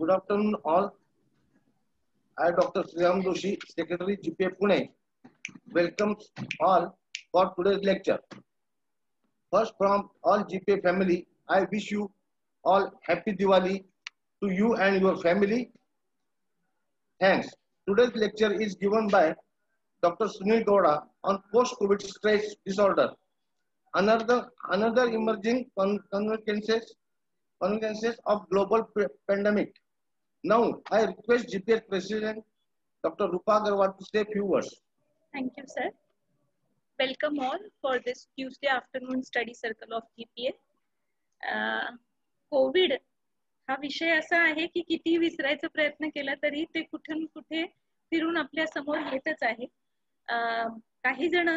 Good afternoon all. I, Dr. Sriram Doshi, Secretary GPA Pune, welcomes all for today's lecture. First, from all GPA family, I wish you all happy Diwali to you and your family. Thanks. Today's lecture is given by Dr. Sunil Gowda on post-COVID stress disorder. Another emerging consequences of global pandemic. Now, I request GPS President Dr. Rupa Agarwal to say a few words. Thank you, sir. Welcome all for this Tuesday afternoon study circle of GPA. Covid हा विषय असा आहे की किती विसरायचा प्रयत्न केला तरी ते कुठून कुठे फिरून आपल्या समोर येतच आहे. काही जण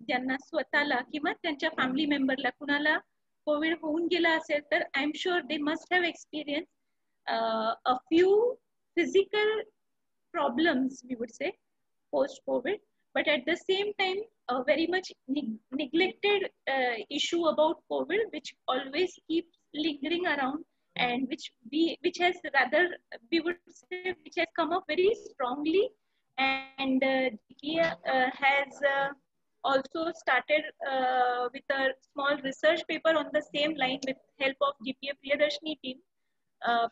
ज्यांना स्वतःला किंवा त्यांच्या फॅमिली मेंबरला कुणाला कोविड होऊन गेला असेल तर I am sure they must have experience a few physical problems, we would say, post-COVID, but at the same time, a very much neglected issue about COVID, which always keeps lingering around, and which has rather, we would say, which has come up very strongly, and GPA has also started with a small research paper on the same line with help of GPA Priyadarshini team.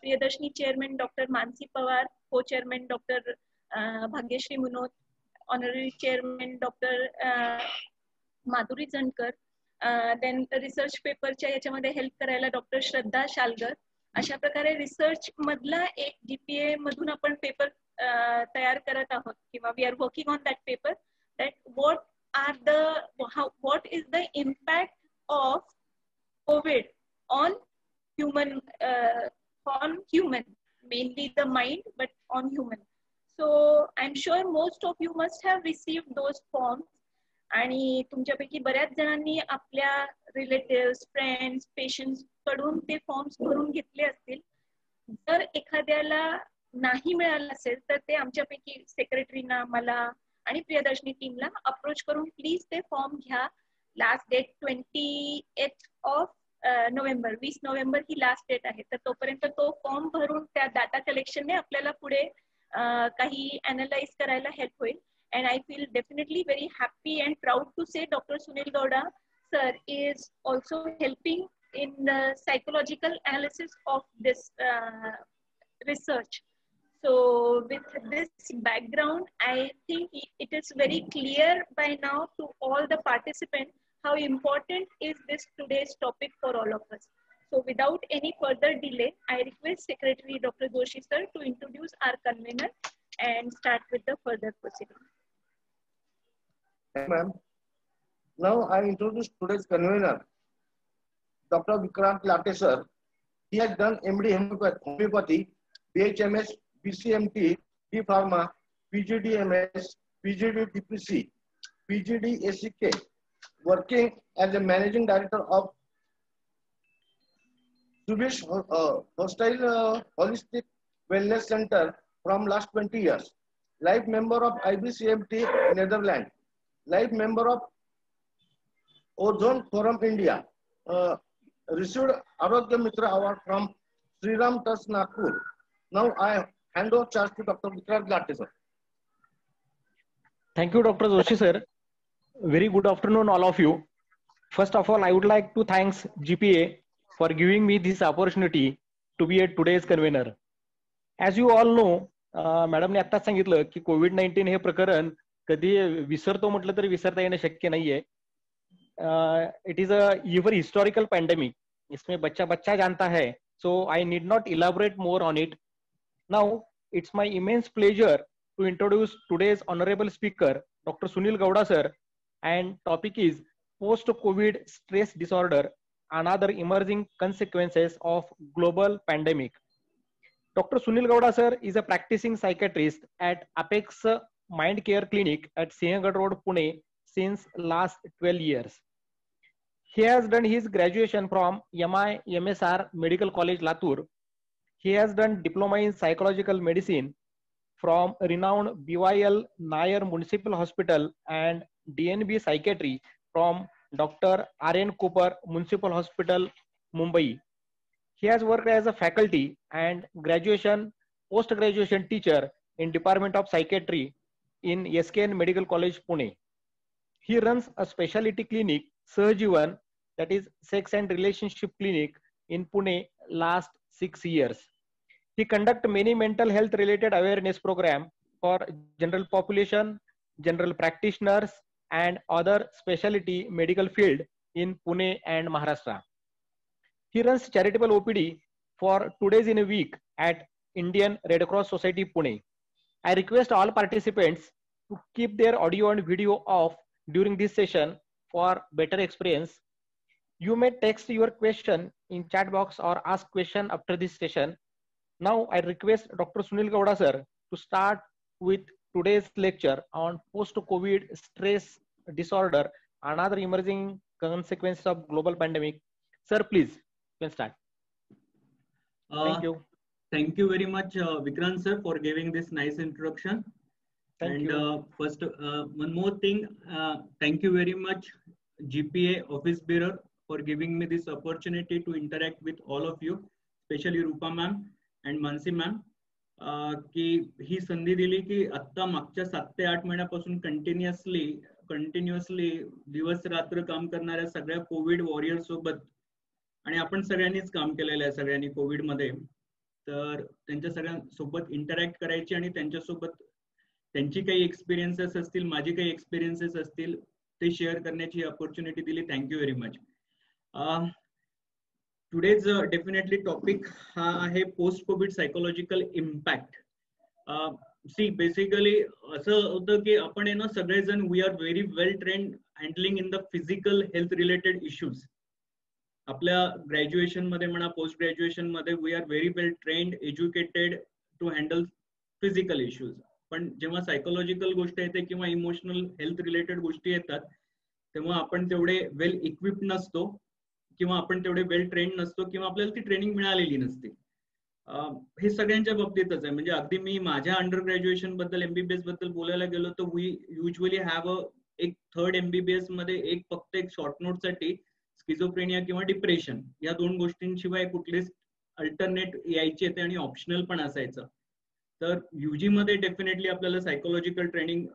Priyadarshini Chairman Dr. Mansi Pawar, Co-Chairman Dr. Bhagyashree Munot, Honorary Chairman Dr. Madhuri Zankar, then research paper च्या याच्यामध्ये help करायला doctor श्रद्धा शालगर. अशा प्रकारे research मधला एक GPA मधून आपण paper तयार करत आहोत किंवा we are working on that paper that what is the impact of COVID on human mainly the mind, but on human. So I'm sure most of you must have received those forms आणि तुमच्यापैकी बऱ्याच जणांनी आपल्या relatives, friends, patients कडून ते forms भरून घेतले असतील. जर एखाद्याला नाही मिळालं असेल तर ते आमच्यापैकी सेक्रेटरीना, मला आणि प्रियदर्शनी टीमला अप्रोच करून प्लीज ते फॉर्म घ्या. Last date 28 of November, 20 November ही लास्ट डेट आहे. तर तोपर्यंत तो फॉर्म भरून त्या डाटा कलेक्शनने आपल्याला पुढे काही अनालाइज करायला हेल्प होईल. And I feel definitely very happy and proud to say Dr. Sunil Gowda sir is also helping in the psychological analysis of this research. So with this background, I think it is very clear by now to all the participants how important is this today's topic for all of us. So without any further delay, I request Secretary Dr. Doshi sir to introduce our convener and start with the further proceedings. Ma'am. Now I introduce today's convener, Dr. Vikrant Latte sir. He has done MD Homeopathy, BHMS, BCMT, D Pharma, PGDMS, PGD DPC, PGD ACK, working as a managing director of Subish Holistic Wellness Center from last 20 years. Life member of IBCMT Netherlands. Life member of Ozone Forum India. Received Arogya Mitra Award from Sri Ram Trust Nagpur. Now I hand over charge to Dr. Vikrant Latte sir. Thank you, Dr. Doshi sir. Very good afternoon, all of you. First of all, I would like to thank GPA for giving me this opportunity to be at today's convener. As you all know, मॅडमने आत्ताच सांगितलं की COVID-19 हे प्रकरण कधी विसरतो म्हटलं तरी विसरता येणं शक्य नाहीये. It is a ever historical pandemic, इसमें बच्चा बच्चा जानता है, so I need not elaborate more on it. Now it's my immense pleasure to introduce today's honourable speaker doctor Sunil Gowda sir, and topic is post COVID stress disorder, another emerging consequences of global pandemic. Dr. Sunil Gowda sir is a practicing psychiatrist at Apex Mind Care Clinic at Sinhagad Road, Pune since last 12 years. He has done his graduation from MSR Medical College, Latur. He has done diploma in psychological medicine from renowned BYL Nair Municipal Hospital and DNB Psychiatry from Dr. R.N. Cooper Municipal Hospital, Mumbai. He has worked as a faculty and graduation post-graduation teacher in Department of Psychiatry in SKN Medical College, Pune. He runs a specialty clinic, Sahajivan, that is sex and relationship clinic in Pune last 6 years. He conducts many mental health related awareness program for general population, general practitioners, and other specialty medical field in Pune and Maharashtra. He runs charitable OPD for 2 days in a week at Indian Red Cross Society, Pune. I request all participants to keep their audio and video off during this session for better experience. You may text your question in chat box or ask question after this session. Now I request Dr. Sunil Gowda sir to start with today's lecture on post-COVID stress disorder and other emerging consequences of global pandemic. Sir, please, you can start. Thank you. Thank you very much, Vikrant sir, for giving this nice introduction. Thank you. First, one more thing. Thank you very much, GPA Office Bearer, for giving me this opportunity to interact with all of you, especially Rupa ma'am and Mansi ma'am. की ही संधी दिली की आता मागच्या 7 ते 8 महिन्यापासून continuously दिवस रात्र काम करणाऱ्या सगळ्या कोविड वॉरियर सोबत आणि आपण सगळ्यांनीच काम केलेलं आहे सगळ्यांनी कोविड मध्ये, तर त्यांच्या सगळ्यांसोबत इंटरॅक्ट करायची आणि त्यांच्यासोबत त्यांची काही एक्सपिरियन्सेस असतील, माझी काही एक्सपिरियन्सेस असतील ते शेअर करण्याची अपॉर्च्युनिटी दिली. Thank you very much. Today's definitely topic हा आहे post COVID psychological impact. See basically असं होतं की आपण ना सगळेजण we are very well trained handling in the physical health related issues. आपल्या ग्रॅज्युएशन मध्ये म्हणा, पोस्ट ग्रॅज्युएशन मध्ये we are very well trained educated to handle physical issues. पण जेव्हा सायकोलॉजिकल गोष्ट येते किंवा इमोशनल हेल्थ रिलेटेड गोष्टी येतात तेव्हा आपण तेवढे वेल इक्विप नसतो किंवा आपण तेवढे वेल ट्रेन नसतो किंवा आपल्याला ती ट्रेनिंग मिळालेली नसते. हे सगळ्यांच्या बाबतीतच आहे. म्हणजे अगदी मी माझ्या अंडर ग्रॅज्युएशन बद्दल MBBS बद्दल बोलायला गेलो तर वी युजली हॅव एक 3rd MBBS मध्ये फक्त एक शॉर्ट नोट साठी स्किझोफ्रेनिया किंवा डिप्रेशन या 2 गोष्टींशिवाय कुठलेच अल्टरनेट यायचे ते आणि ऑप्शनल पण असायचं. तर UG मध्ये डेफिनेटली आपल्याला सायकोलॉजिकल ट्रेनिंग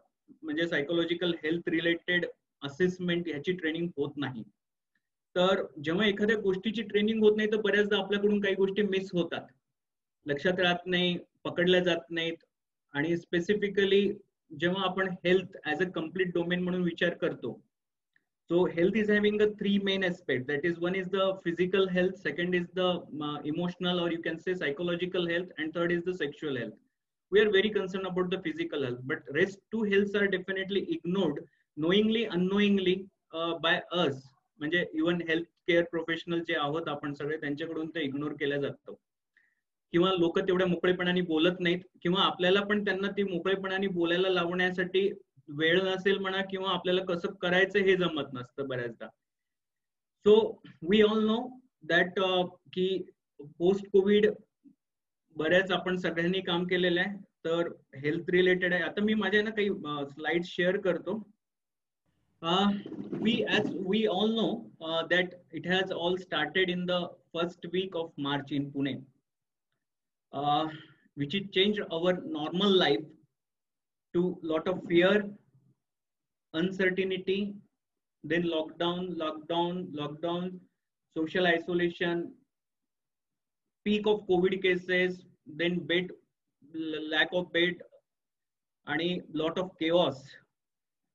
म्हणजे सायकोलॉजिकल हेल्थ रिलेटेड असेसमेंट ह्याची ट्रेनिंग होत नाही. तर जेव्हा एखाद्या गोष्टीची ट्रेनिंग होत नाही तर बऱ्याचदा आपल्याकडून काही गोष्टी मिस होतात, लक्षात राहत नाही, पकडल्या जात नाहीत. आणि स्पेसिफिकली जेव्हा आपण health as a complete domain म्हणून विचार करतो, so health is having the 3 main aspects. That is, one is the physical health, second is the emotional or you can say psychological health, and third is the sexual health. We are very concerned about the physical health, but rest 2 healths are definitely ignored knowingly, unknowingly by us. म्हणजे even health care professional जे आहोत आपण सगळे त्यांच्याकडून ते ignore केल्या जातं किंवा लोक तेवढ्या मोकळेपणाने बोलत नाहीत किंवा आपल्याला पण त्यांना ती मोकळेपणाने बोलायला लावण्यासाठी वेळ नसेल म्हणा किंवा आपल्याला कसं करायचं हे जमत नसतं बऱ्याचदा. So we all know that की पोस्ट कोविड बऱ्याच आपण सगळ्यांनी काम केलेलं आहे. तर हेल्थ रिलेटेड आहे. आता मी माझ्या ना काही स्लाइड शेअर करतो. As we all know that it has all started in the first week of March in Pune, which it changed our normal life to lot of fear, uncertainty, then lockdown, social isolation, peak of COVID cases, then lack of bed, and lot of chaos.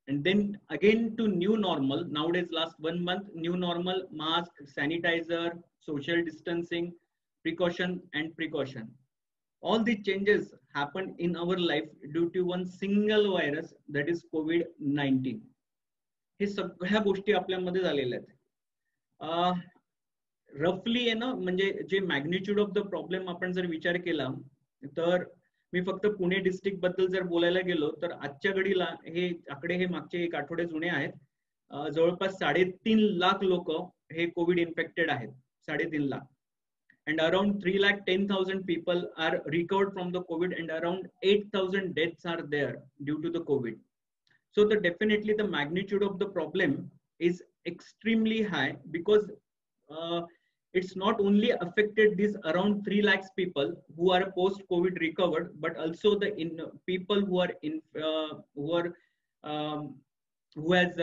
And then again to new normal. Nowadays, last 1 month, new normal, mask, sanitizer, social distancing, precaution. All these changes happen in our life due to one single virus, that is COVID-19. हे सगळ्या गोष्टी आपल्यामध्ये झालेल्या आहेत. रफली आहे ना, म्हणजे जे मॅग्निट्यूड ऑफ द प्रॉब्लेम आपण जर विचार केला तर मी फक्त पुणे डिस्ट्रिक्ट बद्दल जर बोलायला गेलो तर आजच्या घडीला हे आकडे हे मागचे 1 आठवडे जुने आहेत. जवळपास 3.5 लाख लोक हे कोविड इन्फेक्टेड आहेत. 3.5 lakh. and around 310,000 people are recovered from the COVID and around 8,000 deaths are there due to the COVID. So definitely the magnitude of the problem is extremely high because it's not only affected these around 3 lakhs people who are post-COVID recovered, but also the people who are who has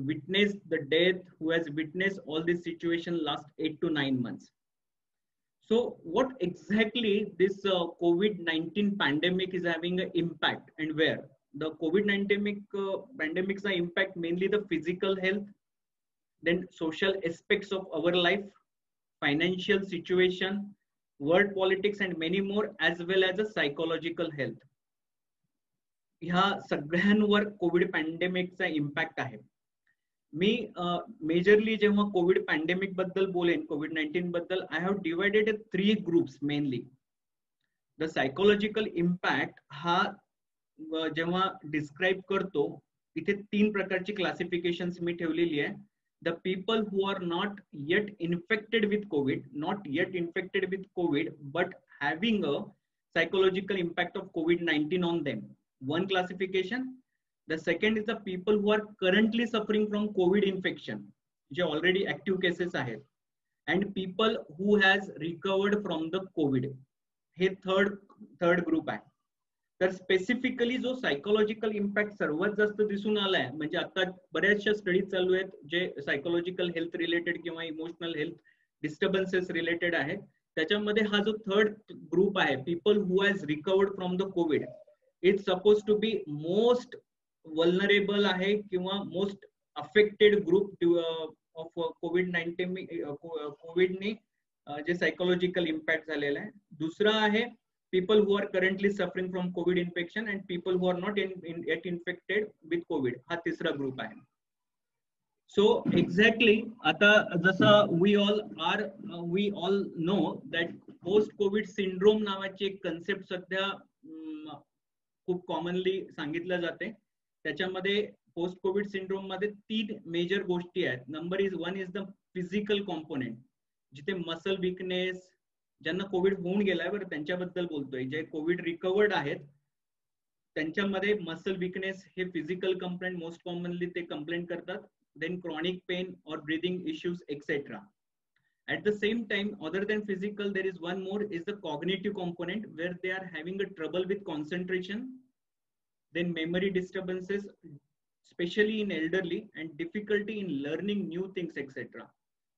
witnessed the death, who has witnessed all this situation last 8 to 9 months. So what exactly this COVID-19 pandemic is having an impact, and where? The COVID-19 pandemic's impact mainly the physical health, then social aspects of our life, financial situation, world politics, and many more, as well as the psychological health. ह्या सगळ्यांवर Covid पॅन्डेमिकचा impact आहे. मी majorly जेव्हा Covid pandemic बद्दल बोलेन, COVID-19 बद्दल, I have divided 3 groups mainly. The psychological impact हा जेव्हा describe करतो, इथे 3 प्रकारची क्लासिफिकेशन्स मी ठेवलेली आहे. The people who are not yet infected with COVID, but having a psychological impact of COVID-19 on them. One classification. The second is the people who are currently suffering from COVID infection, जे already active cases आहेत, and people who has recovered from the COVID. हे third group आहे. तर specifically जो psychological impact सर्वात जास्त दिसून आलाय, म्हणजे आता बऱ्याचशा स्टडीज चालू आहेत जे सायकोलॉजिकल हेल्थ रिलेटेड किंवा इमोशनल हेल्थ डिस्टर्बन्सेस रिलेटेड आहेत, त्याच्यामध्ये हा जो थर्ड ग्रुप आहे, people who has recovered from the COVID, it's suppose to be most vulnerable आहे किंवा मोस्ट अफेक्टेड ग्रुप ऑफ कोविड-19 कोविडने जे सायकोलॉजिकल इम्पॅक्ट झालेला आहे. दुसरा आहे people who are currently suffering from COVID infection and people who are not yet infected with COVID. हा तिसरा ग्रुप आहे. So exactly, आता जसं we all know that post COVID syndrome नावाची एक कन्सेप्ट सध्या खूप कॉमनली सांगितलं जाते. त्याच्यामध्ये पोस्ट कोविड सिंड्रोम मध्ये 3 मेजर गोष्टी आहेत. One is the physical component, जिथे मसल विकनेस, ज्यांना कोविड होऊन गेलाय बरं त्यांच्याबद्दल बोलतोय, जे कोविड रिकवर्ड आहेत त्यांच्यामध्ये मसल विकनेस हे फिजिकल कंप्लेंट मोस्ट कॉमनली ते कंप्लेंट करतात. देन क्रॉनिक पेन और breathing issues etcetera. At the same time, other than physical, there is one more, is the cognitive component, where they are having a trouble with concentration, then memory disturbances, especially in elderly, and difficulty in learning new things, etc.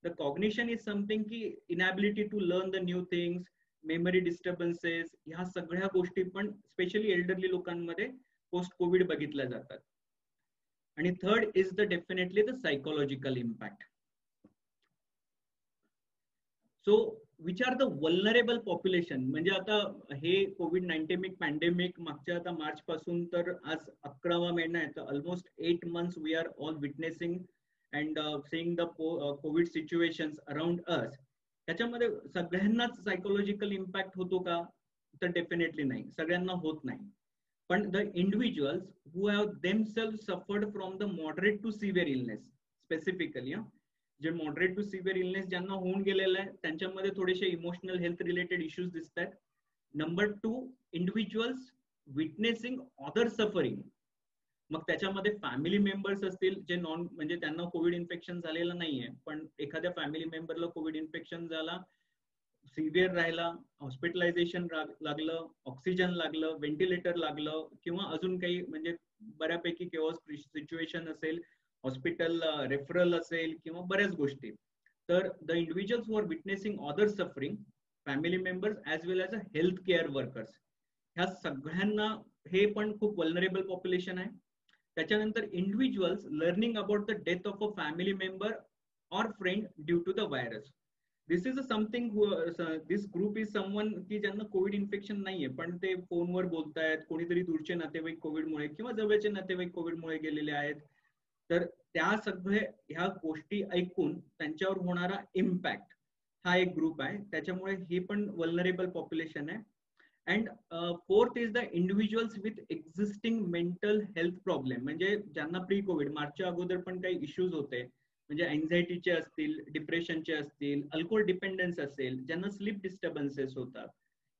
The cognition is something की inability to learn the new things, memory disturbances, ह्या सगळ्या गोष्टी पण specially elderly लोकांमध्ये post Covid बघितल्या जातात. आणि third is the definitely the psychological impact. So which are the vulnerable population, म्हणजे आता हे कोविड-19 पॅन्डेमिक मागच्या आता मार्च पासून तर आज 11वा महिना आहे, तर almost 8 months we are all witnessing and seeing the COVID situations around us. त्याच्यामध्ये सगळ्यांनाच सायकोलॉजिकल इम्पॅक्ट होतो का? तर डेफिनेटली नाही, सगळ्यांना होत नाही. पण the individuals who have themselves suffered from the moderate to severe illness, specifically जे मॉडरेट टू सिव्हिअर इलनेस ज्यांना होऊन गेलेलं आहे त्यांच्यामध्ये थोडेसे इमोशनल हेल्थ रिलेटेड इश्यूज दिसत आहेत. Number 2, individuals witnessing other suffering. मग त्याच्यामध्ये फॅमिली मेंबर्स असतील जे म्हणजे त्यांना कोविड इन्फेक्शन झालेलं नाहीये, पण एखाद्या फॅमिली मेंबरला कोविड इन्फेक्शन झाला, सिव्हिअर राहिला, हॉस्पिटलायझेशन लागलं, ऑक्सिजन लागलं, व्हेंटिलेटर लागलं, किंवा अजून काही म्हणजे बऱ्यापैकी केओस सिच्युएशन असेल, हॉस्पिटल रेफरल असेल किंवा बऱ्याच गोष्टी. तर the individuals who are witnessing other suffering, family members as well as a health care workers, ह्या सगळ्यांना हे पण खूप वल्नरेबल पॉप्युलेशन आहे. त्याच्यानंतर individuals learning about the death of a family member और friend due to the virus. This is a something, this group is someone की ज्यांना कोविड इन्फेक्शन नाहीये, पण ते फोनवर बोलतायत, कोणीतरी दूरचे नातेवाईक कोविडमुळे किंवा जवळचे नातेवाईक कोविडमुळे गेलेले आहेत. तर त्या सगळे ह्या गोष्टी ऐकून त्यांच्यावर होणारा इम्पॅक्ट हा एक ग्रुप आहे. त्याच्यामुळे हे पण वल्नरेबल पॉप्युलेशन आहे. And fourth is the individuals with existing mental health problem, म्हणजे ज्यांना प्री कोविड मार्चच्या अगोदर पण काही इश्यूज होते, म्हणजे अँझायटीचे असतील, डिप्रेशनचे असतील, अल्कोहोल डिपेंडन्स असेल, ज्यांना स्लीप डिस्टर्बन्सेस होतात,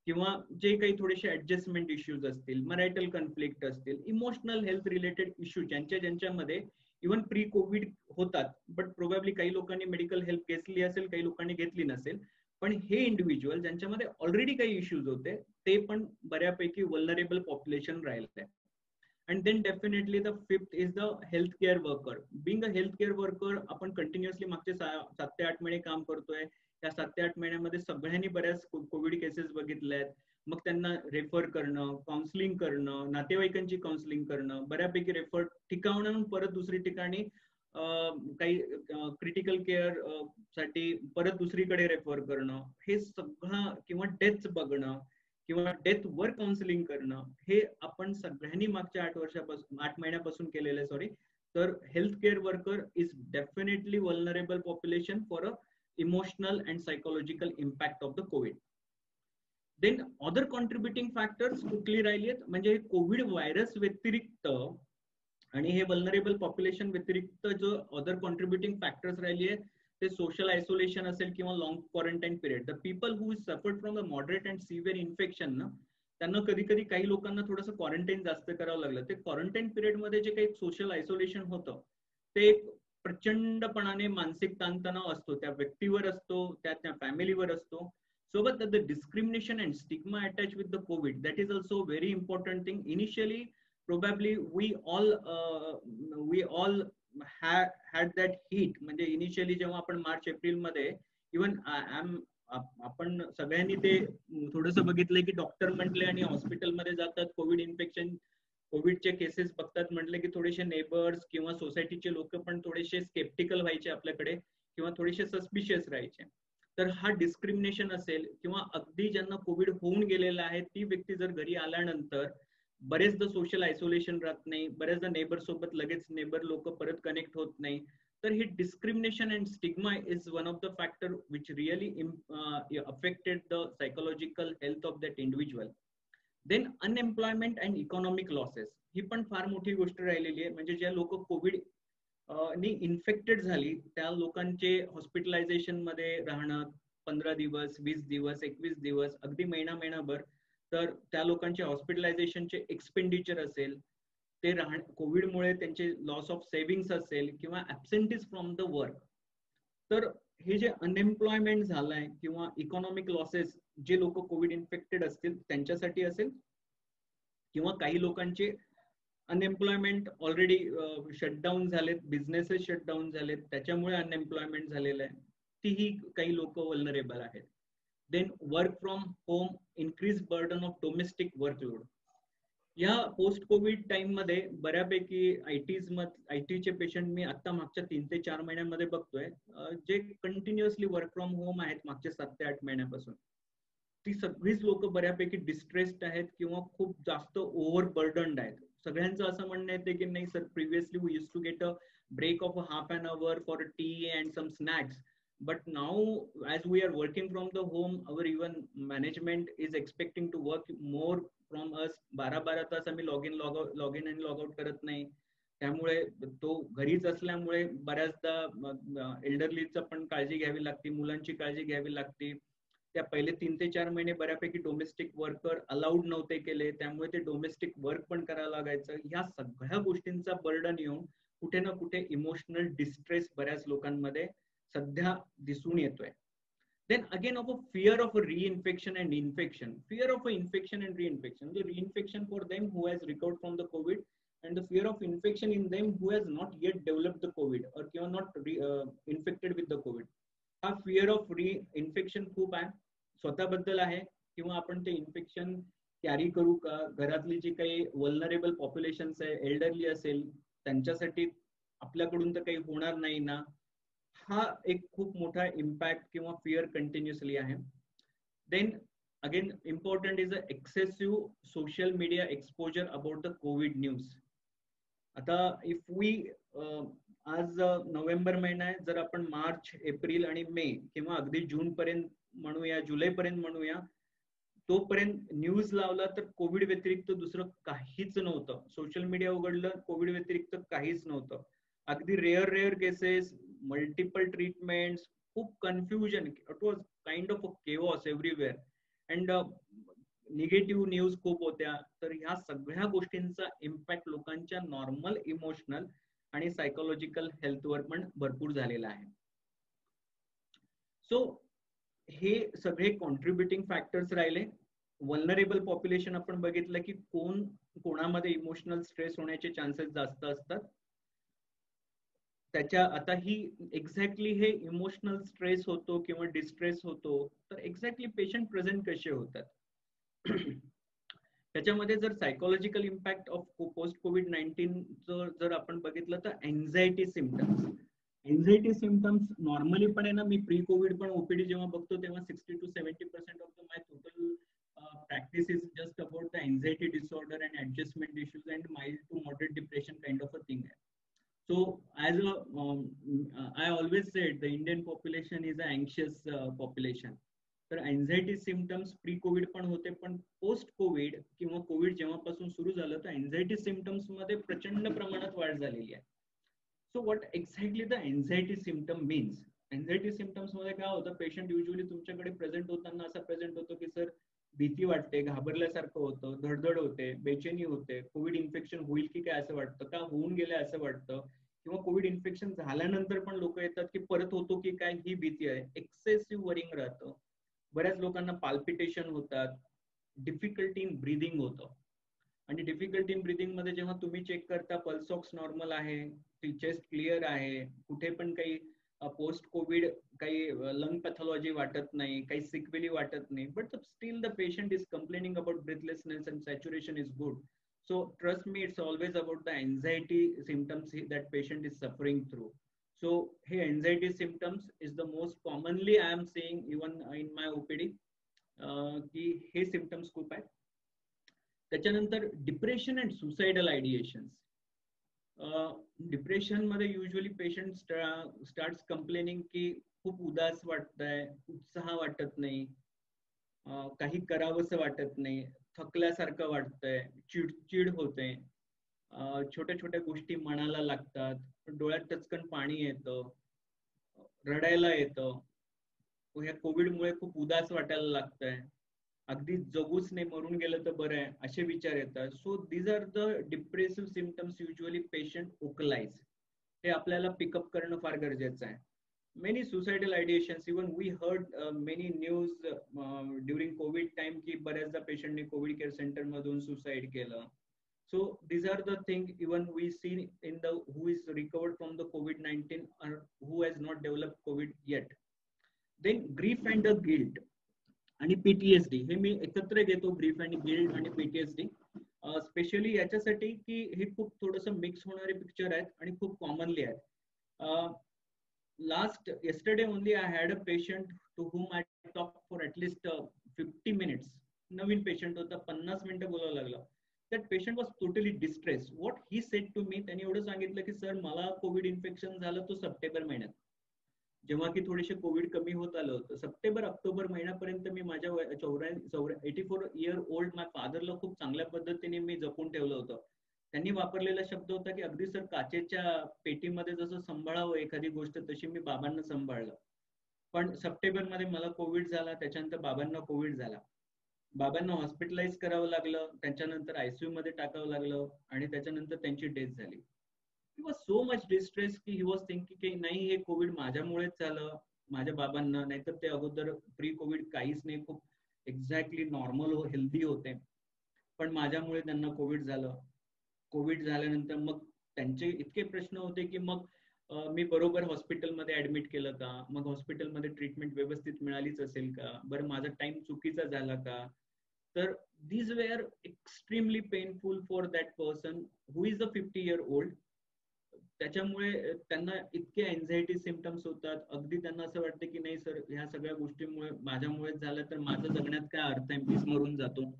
किंवा जे काही थोडेसे ऍडजस्टमेंट इश्यूज असतील, मॅरिटल कॉन्फ्लिक्ट असतील, इमोशनल हेल्थ रिलेटेड इश्यू ज्यांच्यामध्ये इव्हन प्री कोविड होतात, बट प्रोबॅबली काही लोकांनी मेडिकल हेल्प घेतली असेल, काही लोकांनी घेतली नसेल. पण हे इंडिव्हिज्युअल ज्यांच्यामध्ये ऑलरेडी काही इश्यूज होते ते पण बऱ्यापैकी वल्नरेबल पॉप्युलेशन राहिलं आहे. And then definitely the fifth is the healthcare worker. Being a healthcare worker, आपण कंटिन्युअसली मागचे 7 ते 8 महिने काम करतोय. त्या 7 ते 8 महिन्यामध्ये सगळ्यांनी बऱ्याच कोविड केसेस बघितल्या आहेत. मग त्यांना रेफर करणं, काउन्सिलिंग करणं, नातेवाईकांची काउन्सिलिंग करणं, बऱ्यापैकी रेफर ठिकाणाहून परत दुसरी ठिकाणी काही क्रिटिकल केअर साठी परत दुसरीकडे रेफर करणं, हे सगळं, किंवा डेथ बघणं किंवा डेथ वर काउन्सिलिंग करणं, हे आपण सगळ्यांनी मागच्या 8 महिन्यापासून केलेलं आहे. सॉरी. तर health care worker is definitely vulnerable population for a emotional and psychological impact of the COVID. Then other contributing factors कुठली राहिली आहेत, म्हणजे कोविड व्हायरस व्यतिरिक्त आणि हे वल्नरेबल पॉप्युलेशन व्यतिरिक्त जो अदर कॉन्ट्रीब्युटिंग फॅक्टर्स राहिली आहेत ते सोशल आयसोलेशन असेल किंवा long quarantine period. The people who suffered from the moderate and severe infection ना, त्यांना कधी कधी काही लोकांना थोडंसं क्वारंटाईन जास्त करावं लागलं. ते क्वारंटाईन पिरियड मध्ये जे काही सोशल आयसोलेशन होतं ते प्रचंडपणाने मानसिक ताणतणाव असतो, त्या व्यक्तीवर असतो, त्या फॅमिलीवर असतो. सोबत the discrimination and stigma attach with the Covid, that is also very important thing. Initially probably we all had that heat. म्हणजे इनिशियली जेव्हा आपण मार्च एप्रिल मध्ये इव्हन आपण सगळ्यांनी ते थोडंसं बघितलंय की डॉक्टर म्हटले आणि हॉस्पिटलमध्ये जातात, कोविड इन्फेक्शन, कोविडचे केसेस बघतात म्हटले की थोडेसे नेबर्स किंवा सोसायटीचे लोक पण थोडेसे स्केप्टिकल व्हायचे आपल्याकडे किंवा थोडेसे सस्पिशियस राहायचे. तर हा डिस्क्रिमिनेशन असेल किंवा अगदी ज्यांना कोविड होऊन गेलेला आहे ती व्यक्ती जर घरी आल्यानंतर बरेचदा सोशल आयसोलेशन राहत नाही, बरेचदा नेबर सोबत लगेच नेबर लोक परत कनेक्ट होत नाही. तर हे discrimination and stigma is one of the factor which really affected the psychological health of that individual. Then unemployment and economic losses, ही पण फार मोठी गोष्ट राहिलेली आहे. म्हणजे ज्या लोक कोविड नी इन्फेक्टेड झाली त्या लोकांचे हॉस्पिटलायझेशन मध्ये राहणं 15 दिवस, 20 दिवस, 21 दिवस, अगदी महिनाभर, तर त्या लोकांचे हॉस्पिटलायझेशनचे एक्सपेंडिचर असेल, ते कोविडमुळे त्यांचे लॉस ऑफ सेव्हिंग्स असेल किंवा ऍब्सेंटीज फ्रॉम द वर्क. तर हे जे अनएम्प्लॉयमेंट झालंय किंवा इकॉनॉमिक लॉसेस जे लोक कोविड इन्फेक्टेड असतील त्यांच्यासाठी असेल, किंवा काही लोकांचे अनएम्प्लॉयमेंट ऑलरेडी शटडाऊन झालेत, बिझनेसेस शटडाऊन झालेत, त्याच्यामुळे अनएम्प्लॉयमेंट झालेलं आहे, तीही काही लोक वल्नरेबल आहेत. Then work from home, increase burden of domestic workload. या पोस्ट कोविड टाइम मध्ये बऱ्यापैकी आयटीचे पेशंट मी आता मागच्या 3 ते 4 महिन्यांमध्ये बघतोय जे कंटिन्युअसली वर्क फ्रॉम होम आहेत मागच्या 7 ते 8 महिन्यापासून. ती सगळीच लोक बऱ्यापैकी डिस्ट्रेस्ड आहेत किंवा खूप जास्त ओव्हरबर्डन्ड आहेत. सगळ्यांचं असं म्हणणं येते की नाही sir, previously we used to get a break of half an hour for tea and some snacks. But now, as we are working from the home, our even management is expecting to work more from us. 12 तास आम्ही log in आणि log out करत नाही. त्यामुळे तो घरीच असल्यामुळे बऱ्याचदा एल्डरलीचं पण काळजी घ्यावी लागते, मुलांची काळजी घ्यावी लागते. त्या पहिले 3 ते 4 महिने बऱ्यापैकी डोमेस्टिक वर्कर अलाउड नव्हते केले, त्यामुळे ते डोमेस्टिक वर्क पण करायला लागायचं. ह्या सगळ्या गोष्टींचा बर्डन येऊन कुठे ना कुठे इमोशनल डिस्ट्रेस बऱ्याच लोकांमध्ये सध्या दिसून येतोय. Then again of a fear of a reinfection and infection. Fear of a infection and reinfection, म्हणजे reinfection for them who has recovered from the covid and the fear of infection in them who has not yet developed the COVID or not infected with the COVID. हा fear of reinfection खूप आहे, स्वतःबद्दल आहे किंवा आपण ते infection carry करू का, घरातली जी काही वल्नरेबल पॉप्युलेशन्स आहे, एल्डरली असेल त्यांच्यासाठी आपल्याकडून तर काही होणार नाही ना, हा एक खूप मोठा इम्पॅक्ट किंवा फिअर कंटिन्युअसली आहे. Then again important is a excessive social media exposure about the COVID news. आता इफ वी आज नोव्हेंबर महिना आहे, जर आपण मार्च, एप्रिल आणि मे किंवा अगदी जून पर्यंत म्हणूया, जुलै पर्यंत म्हणूया, तोपर्यंत न्यूज लावला तर कोविड व्यतिरिक्त दुसरं काहीच नव्हतं. सोशल मीडिया उघडलं, कोविड व्यतिरिक्त काहीच नव्हतं. अगदी रेअर केसेस, मल्टिपल ट्रीटमेंट्स, खूप confusion, it was kind of a chaos everywhere and negative news खूप होत्या. तर ह्या सगळ्या गोष्टींचा इम्पॅक्ट लोकांच्या नॉर्मल इमोशनल आणि सायकोलॉजिकल हेल्थवर पण भरपूर झालेला आहे. सो हे सगळे कॉन्ट्रीब्युटिंग फॅक्टर्स राहिले. वल्नरेबल पॉप्युलेशन आपण बघितलं की कोणामध्ये इमोशनल स्ट्रेस होण्याचे चान्सेस जास्त असतात. त्याच्या आता ही एक्झॅक्टली हे इमोशनल स्ट्रेस होतो किंवा डिस्ट्रेस होतो तर एक्झॅक्टली पेशंट प्रेझेंट कसे होतात. त्याच्यामध्ये जर सायकोलॉजिकल इम्पॅक्ट ऑफ पोस्ट कोविड-19 जर आपण बघितलं तर एन्झायटी सिम्पटम्स नॉर्मली पण आहे ना, मी प्री कोविड पण ओपीडी जेव्हा बघतो तेव्हा 60 to 70% of my total practice is just about the anxiety disorder and adjustment issues and mild to moderate depression kind of a thing. So as I always said, the Indian population is an anxious population. तर anxiety symptoms pre Covid पण होते, पण post Covid किंवा Covid जेव्हापासून सुरू झालं तर anxiety symptoms मध्ये प्रचंड प्रमाणात वाढ झालेली आहे. So what exactly the anxiety symptom means. Anxiety symptoms मध्ये काय होतं, पेशंट युजली तुमच्याकडे प्रेझेंट होताना असा प्रेझेंट होतो की सर भीती वाटते, घाबरल्यासारखं होतं, धडधड होते, बेचैनी होते, कोविड इन्फेक्शन होईल की काय असं वाटतं, का होऊन गेलं असं वाटतं, किंवा कोविड इन्फेक्शन झाल्यानंतर पण लोक येतात की परत होतो की काय ही भीती आहे. एक्सेसिव्ह वरिंग राहतं. बऱ्याच लोकांना पाल्पिटेशन होतात, डिफिकल्टी इन ब्रीदिंग होतं. आणि डिफिकल्टी इन ब्रीदिंग मध्ये जेव्हा तुम्ही चेक करता पल्स ऑक्स नॉर्मल आहे, चेस्ट क्लिअर आहे, कुठे पण काही पोस्ट कोविड काही लंग पॅथॉलॉजी वाटत नाही, काही सिक्वेली वाटत नाही, but still the patient is complaining about breathlessness and saturation is good. So trust me, it's always about the anxiety symptoms that patient is suffering through. So hey, anxiety symptoms is the most commonly I am seeing even in my OPD की हे symptoms खूप आहेत. त्याच्यानंतर depression and suicidal आयडिएशन्स. Depression मध्ये usually patient starts complaining की खूप उदास वाटतंय, उत्साह वाटत नाही, काही करावंसं वाटत नाही, थकल्यासारखं वाटतंय, चिडचिड होते, छोट्या छोट्या गोष्टी मनाला लागतात, डोळ्यात टचकन पाणी येतं, रडायला येतं, ह्या कोविडमुळे खूप उदास वाटायला लागतंय, अगदी जगूच नाही, मरून गेलं तर बरं आहे, असे विचार येतात. So these are the depressive symptoms usually patient vocalise. हे आपल्याला पिकअप करणं फार गरजेचं आहे. Many suicidal ideations, even we heard many news during COVID time की बऱ्याचदा पेशंटने कोविड केअर सेंटर मधून सुसाइड केलं. So these are the things even we see in the who is recovered from the COVID-19 or who has not developed COVID yet. Then grief and the guilt आणि PTSD हे मी एकत्र घेतो, grief आणि guilt आणि PTSD specially याच्यासाठी की हे खूप थोडंसं मिक्स होणारे पिक्चर आहेत आणि खूप कॉमनली आहेत. Yesterday only I had a patient to whom I talked for at least 50 minutes. Naveen patient होता, 50 मिनिटं बोलावं लागलं. That patient was totally distressed. What he said to me, त्यांनी एवढं सांगितलं की सर मला कोविड इन्फेक्शन झालं तो सप्टेंबर महिन्यात, जेव्हा की थोडेसे कोविड कमी होत आलं होतं. सप्टेंबर ऑक्टोबर महिन्यापर्यंत मी माझ्या 84 इयर ओल्ड माझ्या फादरला खूप चांगल्या पद्धतीने मी जपून ठेवलं होतं. त्यांनी वापरलेला शब्द होता की अगदी सर काचेच्या पेटीमध्ये जसं सांभाळावं एखादी गोष्ट तशी मी बाबांना सांभाळलं. पण सप्टेंबर मध्ये मला कोविड झाला, त्याच्यानंतर बाबांना कोविड झाला, बाबांना हॉस्पिटलाइज करावं लागलं, त्याच्यानंतर ICU मध्ये टाकावं लागलं आणि त्याच्यानंतर त्यांची डेथ झाली. He was so much distress की ही वॉज थिंकिंग की नाही हे कोविड माझ्यामुळेच झालं, माझ्या बाबांना, नाहीतर ते अगोदर प्री कोविड काहीच नाही, खूप एक्झॅक्टली नॉर्मल हेल्दी होते, पण माझ्यामुळे त्यांना कोविड झालं. कोविड झाल्यानंतर मग त्यांचे इतके प्रश्न होते की मग मी बरोबर हॉस्पिटलमध्ये ऍडमिट केलं का, मग हॉस्पिटलमध्ये ट्रीटमेंट व्यवस्थित मिळालीच असेल का, बरं माझा टाइम चुकीचा झाला का. तर these were extremely painful for that person who is a 50 year old. त्याच्यामुळे त्यांना इतके अँझायटी सिम्पटम्स होतात, अगदी त्यांना असं वाटतं की नाही सर ह्या सगळ्या गोष्टीमुळे माझ्यामुळेच झालं तर माझं जगण्यात काय अर्थ आहे, मीच मरून जातो.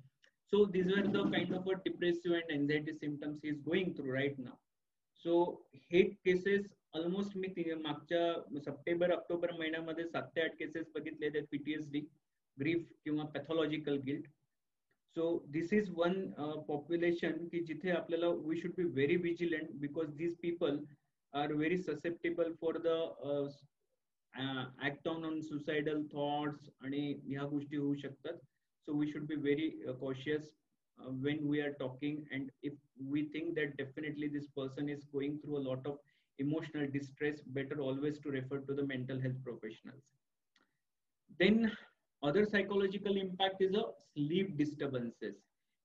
So these were the kind of a depressive and anxiety symptoms he is going through right now. So हे केसेस ऑलमोस्ट मी मागच्या सप्टेंबर ऑक्टोबर महिन्यामध्ये 7 ते 8 केसेस बघितले आहेत PTSD, ग्रीफ किंवा pathological guilt. So this is one population की जिथे आपल्याला we should be very vigilant because these people are very susceptible for the act on suicidal thoughts आणि ह्या गोष्टी होऊ शकतात. So we should be very cautious when we are talking, and if we think that definitely this person is going through a lot of emotional distress, better always to refer to the mental health professionals. Then other psychological impact is a sleep disturbances.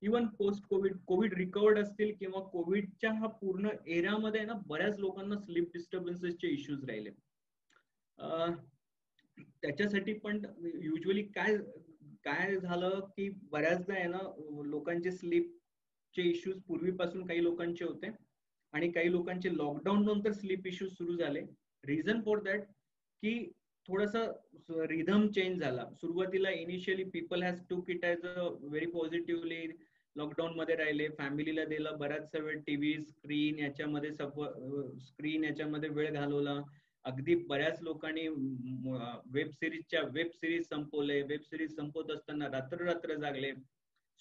Even post Covid recovered असतील किंवा कोविडच्या हा पूर्ण एरियामध्ये ना बऱ्याच लोकांना sleep डिस्टर्बन्सेसचे issues राहिले. त्याच्यासाठी पण युजली काय झालं की बऱ्याचदा आहे ना लोकांचे स्लीपचे इश्यूज पूर्वीपासून काही लोकांचे होते आणि काही लोकांचे लॉकडाऊन नंतर स्लीप इश्यूज सुरू झाले. रिझन फॉर दॅट की थोडासा रिधम चेंज झाला. सुरुवातीला इनिशियली पीपल हॅज टूक it as a very positively. Lockdown मध्ये राहिले, फॅमिलीला दिला बराचसा वेळ टीव्ही स्क्रीन याच्यामध्ये वेळ घालवला. अगदी बऱ्याच लोकांनी वेब सिरीज संपवले. वेब सिरीज संपवत असताना रात्र जागले.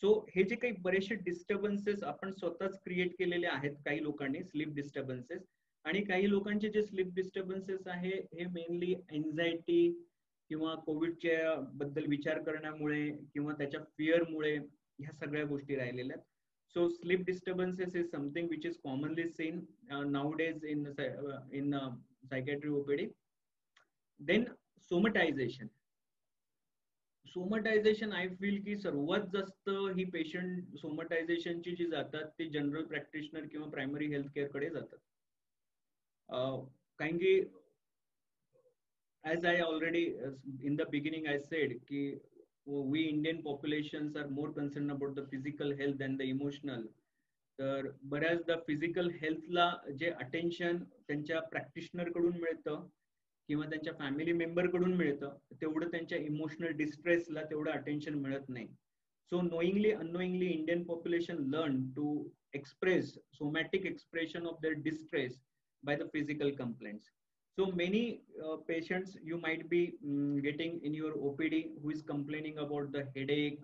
सो हे जे काही बरेचसे डिस्टर्बन्सेस आपण स्वतःच क्रिएट केलेले आहेत काही लोकांनी स्लीप डिस्टर्बन्सेस. आणि काही लोकांचे जे स्लीप डिस्टर्बन्सेस आहे हे मेनली एन्झायटी किंवा कोविडच्या बद्दल विचार करण्यामुळे किंवा त्याच्या फिअरमुळे ह्या सगळ्या गोष्टी राहिलेल्या आहेत. So sleep disturbances is something which is commonly seen nowadays in psychiatry OPD. Then somatisation I feel की सर्वात जास्त ही पेशंट सोमटायझेशनची जी जातात ती जनरल प्रॅक्टिशनर किंवा प्रायमरी हेल्थ केअर कडे जातात. कारण की as I already in the beginning I said की we Indian populations are more concerned about the physical health than the emotional. तर बऱ्याचदा फिजिकल हेल्थला जे अटेन्शन त्यांच्या प्रॅक्टिशनर कडून मिळतं किंवा त्यांच्या फॅमिली मेंबर कडून मिळतं तेवढं त्यांच्या इमोशनल डिस्ट्रेसला तेवढं अटेन्शन मिळत नाही. So knowingly unknowingly Indian population learn to express somatic expression of their distress by the physical complaints. So many patients you might be getting in your OPD who is complaining about the headache,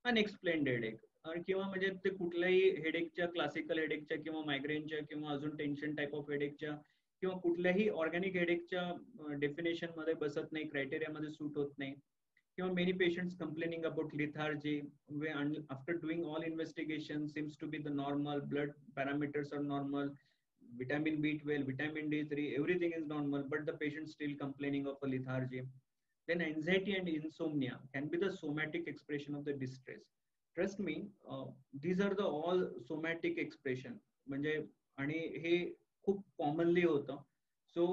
unexplained headache. किंवा म्हणजे ते कुठल्याही हेडेकच्या, classical हेडेकच्या किंवा मायग्रेनच्या किंवा अजून tension type of हेडेकच्या किंवा कुठल्याही organic हेडेकच्या definition मध्ये बसत नाही, क्रायटेरियामध्ये सूट होत नाही. किंवा many patients complaining about lethargy after doing all investigation seems to be the normal, blood parameters are normal, vitamin B12, vitamin D3, everything is normal, but the patient still complaining of a lethargy. Then anxiety and insomnia can be the somatic expression of the distress. Trust me, these are the all somatic expression. म्हणजे आणि हे खूप commonly होतं. So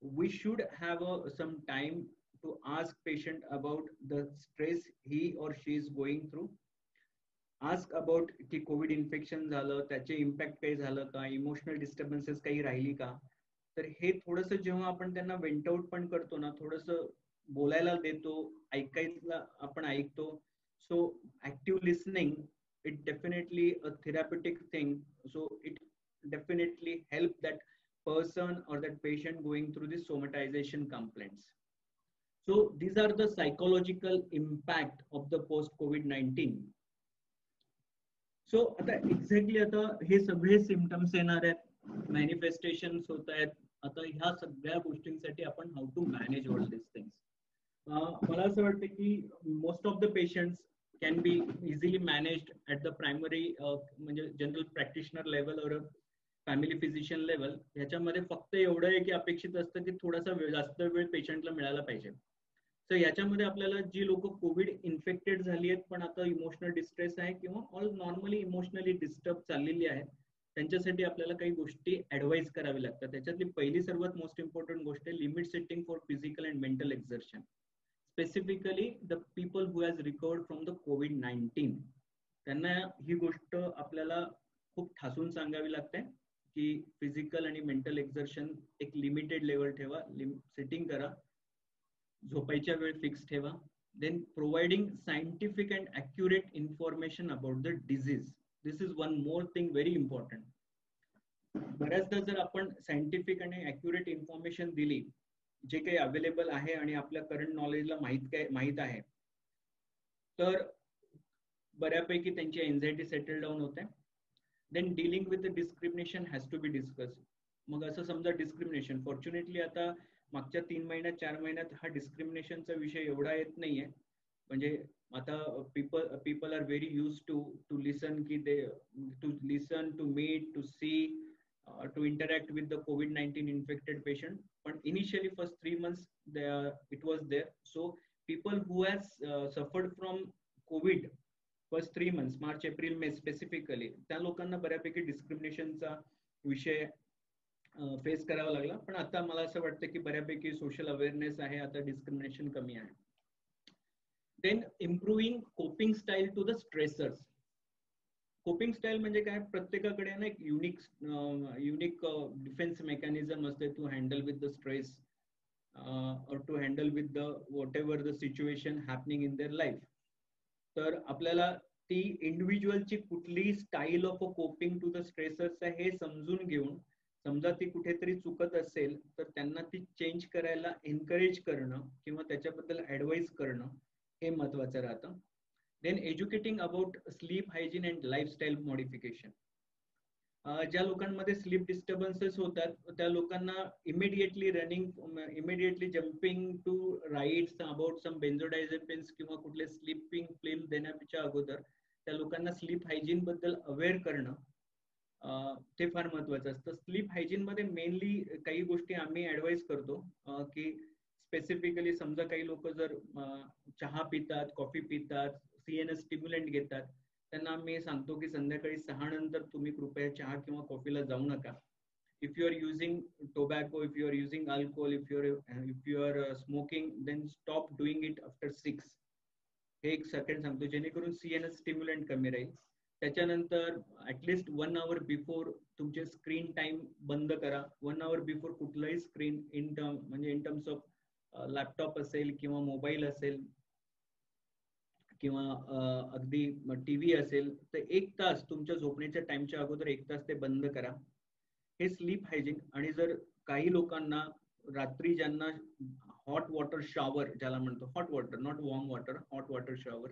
we should have some time to ask patient about the stress he or she is going through. Ask about की Covid infection झालं त्याचे impact काही झालं का, इमोशनल डिस्टर्बन्सेस काही राहिली का. तर हे थोडंसं जेव्हा आपण त्यांना वेंट आउट पण करतो ना, थोडंसं बोलायला देतो, ऐकायला आपण ऐकतो. So active listening it definitely a therapeutic thing. So it definitely help that person or that patient going through this somatization complaints. So these are the psychological impact of the post COVID-19. So आता exactly आता हे सगळे symptoms येणार आहेत, manifestations होत आहेत. आता ह्या सगळ्या गोष्टींसाठी आपण how to manage all this things. मला असं वाटतं की most of the patients can be easily managed at the primary म्हणजे जनरल प्रॅक्टिशनर लेवल और फॅमिली फिजिशियन लेवल. ह्याच्यामध्ये फक्त एवढं आहे की अपेक्षित असतं की थोडासा जास्त वेळ पेशंटला मिळाला पाहिजे. तर याच्यामध्ये आपल्याला जी लोक कोविड इन्फेक्टेड झाली आहेत पण आता इमोशनल डिस्ट्रेस आहे किंवा ऑल नॉर्मली इमोशनली डिस्टर्ब चाललेली आहेत त्यांच्यासाठी आपल्याला काही गोष्टी ऍडवाइज करावी लागतात. त्याच्यातली पहिली सर्वात मोस्ट इम्पॉर्टंट गोष्ट आहे limit setting for physical and mental exertion. Specifically the people who has recovered from the COVID-19 त्यांना ही गोष्ट आपल्याला खूप ठासून सांगावी लागते की फिजिकल आणि मेंटल एक्झर्शन एक लिमिटेड लेवल ठेवा, सेटिंग करा, झोपायच्या वेळ फिक्स ठेवा. Then providing scientific and accurate information about the disease. This is one more thing very important. बऱ्याचदा जर आपण सायंटिफिक आणि ॲक्युरेट इन्फॉर्मेशन दिली जे काही अवेलेबल आहे आणि आपल्या करंट नॉलेजला माहित आहे तर बऱ्यापैकी त्यांची एन्झायटी सेटल डाऊन होते. Then dealing with the discrimination has to be discuss. मग असं समजा डिस्क्रिमिनेशन फॉर्च्युनेटली आता मागच्या 3 महिन्यात 4 महिन्यात हा डिस्क्रिमिनेशनचा विषय एवढा येत नाहीये. म्हणजे आता people are very used to listen की they to listen, to meet, to see, to interact with the COVID-19 infected patient. But initially first 3 months it was there. So people who has suffered from COVID first 3 months, March, April, May specifically, त्या लोकांना बऱ्यापैकी डिस्क्रिमिनेशनचा विषय face करावा लागला. पण आता मला असं वाटतं की बऱ्यापैकी सोशल अवेअरनेस आहे, आता डिस्क्रिमिनेशन कमी आहे. Then improving coping style to the stressors. Coping style म्हणजे काय, प्रत्येकाकडे ना एक युनिक डिफेन्स मेकॅनिझम असते to handle with the stress or to handle with the whatever the situation happening in their life. तर आपल्याला ती इंडिव्हिज्युअलची कुठली style of a coping to the stressors आहे हे समजून घेऊन, समजा ती कुठेतरी चुकत असेल तर त्यांना ती चेंज करायला एनकरेज करणं किंवा त्याच्याबद्दल ऍडवाइस करणं हे महत्वाचं राहतं. Then educating about sleep hygiene and lifestyle modification. ज्या लोकांमध्ये स्लीप डिस्टर्बन्सेस होतात त्या लोकांना immediately jumping to writes about some benzodiazepines किंवा कुठले स्लीपिंग पिल देण्यापेक्षा अगोदर त्या लोकांना स्लीप हायजीन बद्दल अवेअर करणं ते फार महत्वाचं असतं. स्लीप हायजीन मध्ये मेनली काही गोष्टी आम्ही ऍडवाइस करतो की स्पेसिफिकली समजा काही लोक जर चहा पितात, कॉफी पितात, CNS स्टिम्युलंट घेतात, त्यांना मी सांगतो की संध्याकाळी 6 नंतर तुम्ही कृपया चहा किंवा कॉफीला जाऊ नका. If you are using tobacco, if you are using alcohol, if you are smoking, then stop doing it after 6. हे एक सेकंड सांगतो जेणेकरून CNS स्टिम्युलंट कमी राहील. त्याच्यानंतर ऍटलिस्ट 1 hour बिफोर तुमचे स्क्रीन टाइम बंद करा. 1 hour बिफोर कुठलाही screen in terms of laptop असेल किंवा मोबाईल असेल किंवा अगदी टीव्ही असेल तर 1 तास तुमच्या झोपण्याच्या टाइमच्या अगोदर 1 तास ते बंद करा. हे स्लीप हायजीन. आणि जर काही लोकांना रात्री ज्यांना हॉट वॉटर शॉवर ज्याला म्हणतो, hot water not warm water, hot water shower,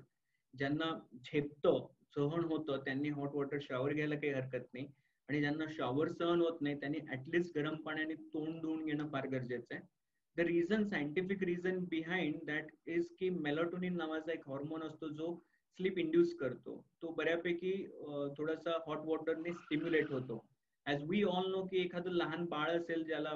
ज्यांना झेपतं, सहन होतं, त्यांनी हॉट वॉटर शॉवर घ्यायला काही हरकत नाही. आणि ज्यांना शॉवर सहन होत नाही त्यांनी ऍटलिस्ट गरम पाण्याने तोंड धुवून घेणं फार गरजेचं आहे. The reason, scientific reason behind that is की मेलाटोनिन नावाचा एक हॉर्मोन असतो जो स्लीप इंड्यूस करतो. तो बऱ्यापैकी थोडासा हॉट वॉटरने स्टिम्युलेट होतो. ऍज वी ऑल नो की एखादं लहान बाळ असेल ज्याला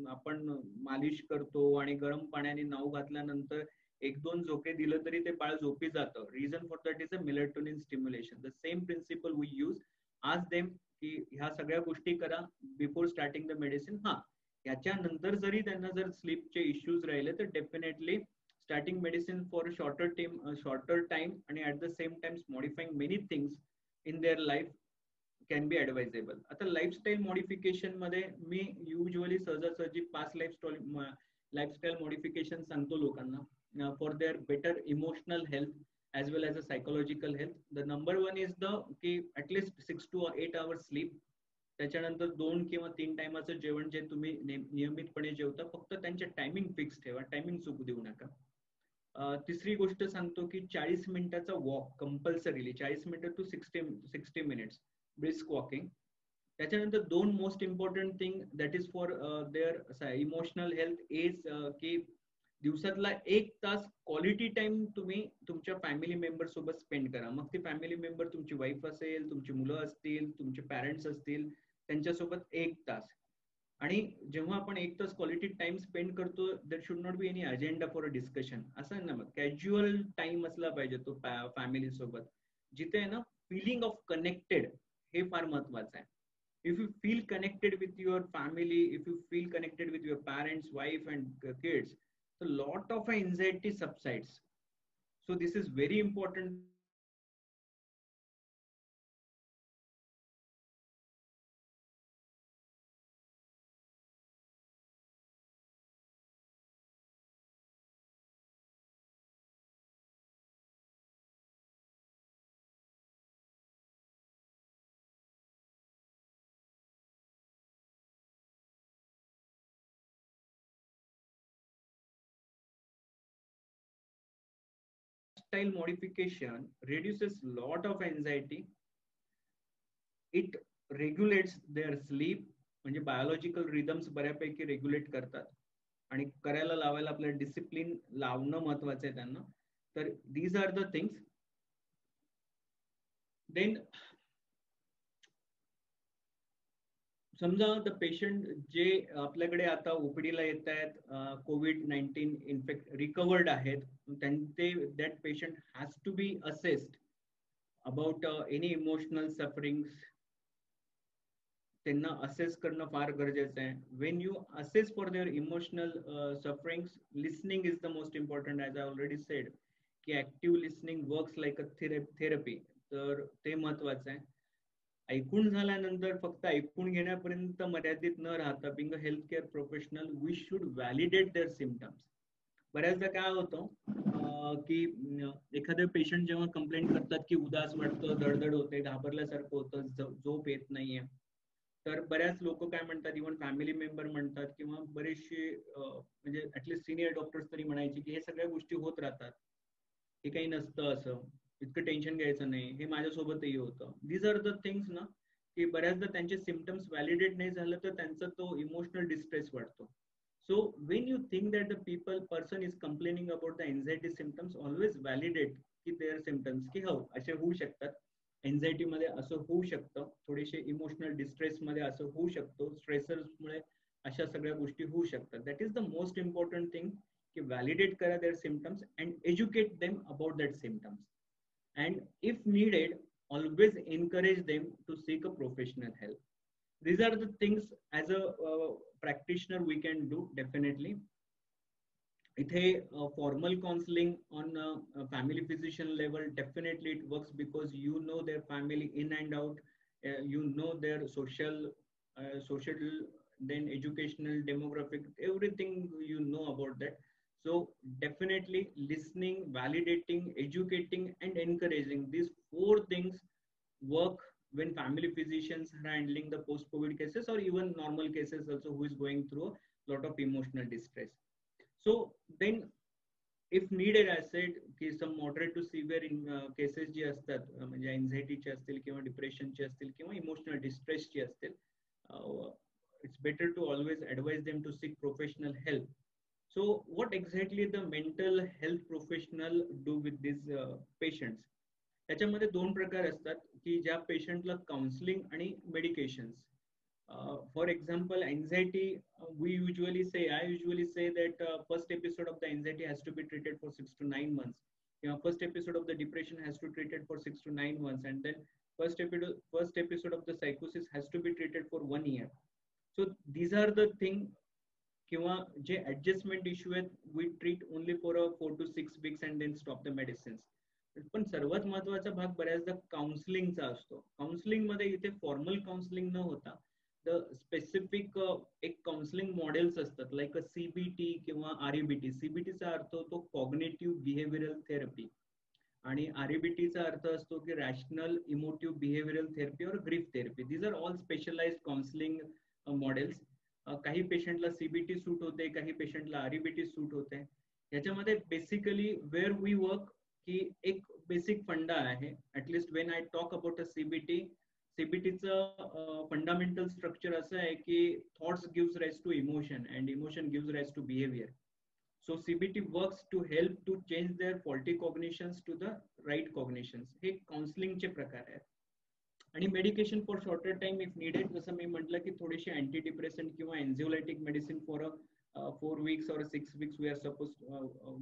आपण मालिश करतो आणि गरम पाण्याने नाऊ घातल्यानंतर 1-2 झोके दिलं तरी ते बाळ झोपी जातं. Reason for that is a melatonin stimulation. The same principle we use. आज देम की ह्या सगळ्या गोष्टी करा बिफोर स्टार्टिंग द मेडिसिन. याच्यानंतर जरी त्यांना जर स्लीपचे इश्यूज राहिले तर definitely starting medicine for shorter time आणि at the same times modifying many things in their life can be advisable. आता लाईफस्टाईल मॉडिफिकेशन मध्ये मी युजली सहजासहजी 5 लाईफस्टाईल मॉडिफिकेशन सांगतो लोकांना for their better emotional health as well as a psychological health. The number 1 is की at least 6 to 8 hours sleep. त्याच्यानंतर 2 किंवा 3 टाइमाचं जेवण जे तुम्ही नियमितपणे जेवता, फक्त त्यांचे टायमिंग फिक्स ठेवा, टायमिंग चुकू देऊ नका. तिसरी गोष्ट सांगतो की 40 मिनिटाचा वॉक कंपल्सरीली, 40 मिनिटं टू 60 मिनिट्स ब्रिस्क वॉकिंग. त्याच्यानंतर 2 most important thing that is for their emotional health is की दिवसातला 1 तास क्वालिटी टाइम तुम्ही तुमच्या फॅमिली मेंबर सोबत स्पेंड करा. मग ती फॅमिली मेंबर तुमची वाईफ असेल, तुमची मुलं असतील, तुमचे पॅरेंट्स असतील, त्यांच्यासोबत 1 तास. आणि जेव्हा आपण 1 तास क्वालिटी टाइम स्पेंड करतो, there should not be any agenda for a discussion. असं ना, मग कॅज्युअल टाइम असला पाहिजे तो फॅमिली सोबत, जिथे आहे ना फिलिंग ऑफ कनेक्टेड हे फार महत्वाचं आहे. If you feel connected with your family, if you feel connected with your parents, wife and kids, a lot of anxiety subsides. So this is very important. Lifestyle modification reduces lot of anxiety. It regulates their sleep. म्हणजे biological rhythms बऱ्यापैकी regulate करतात. आणि करायला लावायला आपल्याला discipline लावणं महत्वाचं आहे त्यांना. तर these are the things. Then समजा द पेशंट जे आपल्याकडे आता ओपीडी ला येत आहेत, COVID-19 इन्फेक्ट रिकवर्ड आहेत, that patient has to be assessed about any emotional sufferings. त्यांना असेस करणं फार गरजेचं आहे. When you assess for their emotional sufferings, listening is the most important. As I already said की active listening works like a therapy. तर ते महत्वाचं आहे. ऐकून झाल्यानंतर फक्त ऐकून घेण्यापर्यंत मर्यादित न राहता, being a health care professional we should validate their symptoms. बऱ्याचदा काय होतं की एखादे पेशंट जेव्हा कंप्लेंट करतात की उदास वाटतं, धडधड होते, घाबरल्यासारखं होतं, झोप येत नाहीये, तर बऱ्याच लोक काय म्हणतात, इव्हन फॅमिली मेंबर म्हणतात किंवा बरेचसे म्हणजे ऍटलीस्ट सिनियर डॉक्टर्स तरी म्हणायचे की हे सगळ्या गोष्टी होत राहतात, हे काही नसतं, असं इतकं टेन्शन घ्यायचं नाही, हे माझ्यासोबतही होतं. दीज आर द थिंग्स ना, की बऱ्याचदा त्यांचे सिम्पटम्स व्हॅलिडेट नाही झालं तर त्यांचा तो इमोशनल डिस्ट्रेस वाढतो. So when you think that the person is complaining about the anxiety symptoms, always validate की देअर सिम्पटम्स, की हो असे होऊ शकतात, एन्झायटी मध्ये असं होऊ शकतं, थोडेसे इमोशनल डिस्ट्रेस मध्ये असं होऊ शकतो, स्ट्रेसर्समुळे अशा सगळ्या गोष्टी होऊ शकतात. That is the most important thing, की व्हॅलिडेट करा their symptoms and educate them about that symptoms. And if needed, always encourage them to seek a professional help. These are the things as a practitioner we can do, definitely. इथे formal counseling on a family physician level, definitely it works because you know their family in and out, you know their social, then educational, demographic, everything you know about that. So definitely listening, validating, educating, and encouraging, these 4 things work when family physicians are handling the post-COVID cases or even normal cases also who is going through a lot of emotional distress. So then if needed, I said की some moderate to severe cases जे असतात, म्हणजे anxietyचे असतील किंवा डिप्रेशनचे असतील किंवा emotional डिस्ट्रेसचे असतील, it's better to always advise them to seek professional help. So what exactly the mental health professional do with these patients? त्याच्यामध्ये 2 प्रकार असतात की ज्या पेशंटला काउन्सिलिंग आणि medications. For example, anxiety, I usually say that first episode of the anxiety has to be treated for 6 to 9 months. First episode of the depression has to be treated for 6 to 9 months, and then first episode of the psychosis has to be treated for 1 year. So these are the things. किंवा जे adjustment issue आहेत, we treat only for 4 to 6 weeks and then stop the medicines. पण सर्वात महत्वाचा भाग बऱ्याचदा काउन्सिलिंगचा असतो. Counselling मध्ये इथे फॉर्मल काउन्सिलिंग न होता द स्पेसिफिक एक काउन्सिलिंग मॉडेल्स असतात, लाईक अ CBT किंवा REBT. CBTचा अर्थ होतो कॉग्नेटिव्ह बिहेव्हिअरल थेरपी आणि REBTचा अर्थ असतो की रॅशनल इमोटिव्ह बिहेव्हिअरल थेरपी और grief therapy. These are all specialised counselling models. काही पेशंटला CBT सूट होते, काही पेशंटला REBT सूट होते. याच्यामध्ये बेसिकली वेअर वी वर्क की एक बेसिक फंडा आहे. At least when I talk about a CBTचं फंडामेंटल स्ट्रक्चर असं आहे की thoughts gives rise to emotion and emotion gives rise to behaviour. So CBT works to help to change their faulty cognitions to the right cognitions. हे काउन्सिलिंगचे प्रकार आहेत. आणि medication for shorter time if needed, जसं मी म्हटलं की थोडीशी अँटी डिप्रेसंट किंवा anxiolytic medicine for 4 weeks or 6 weeks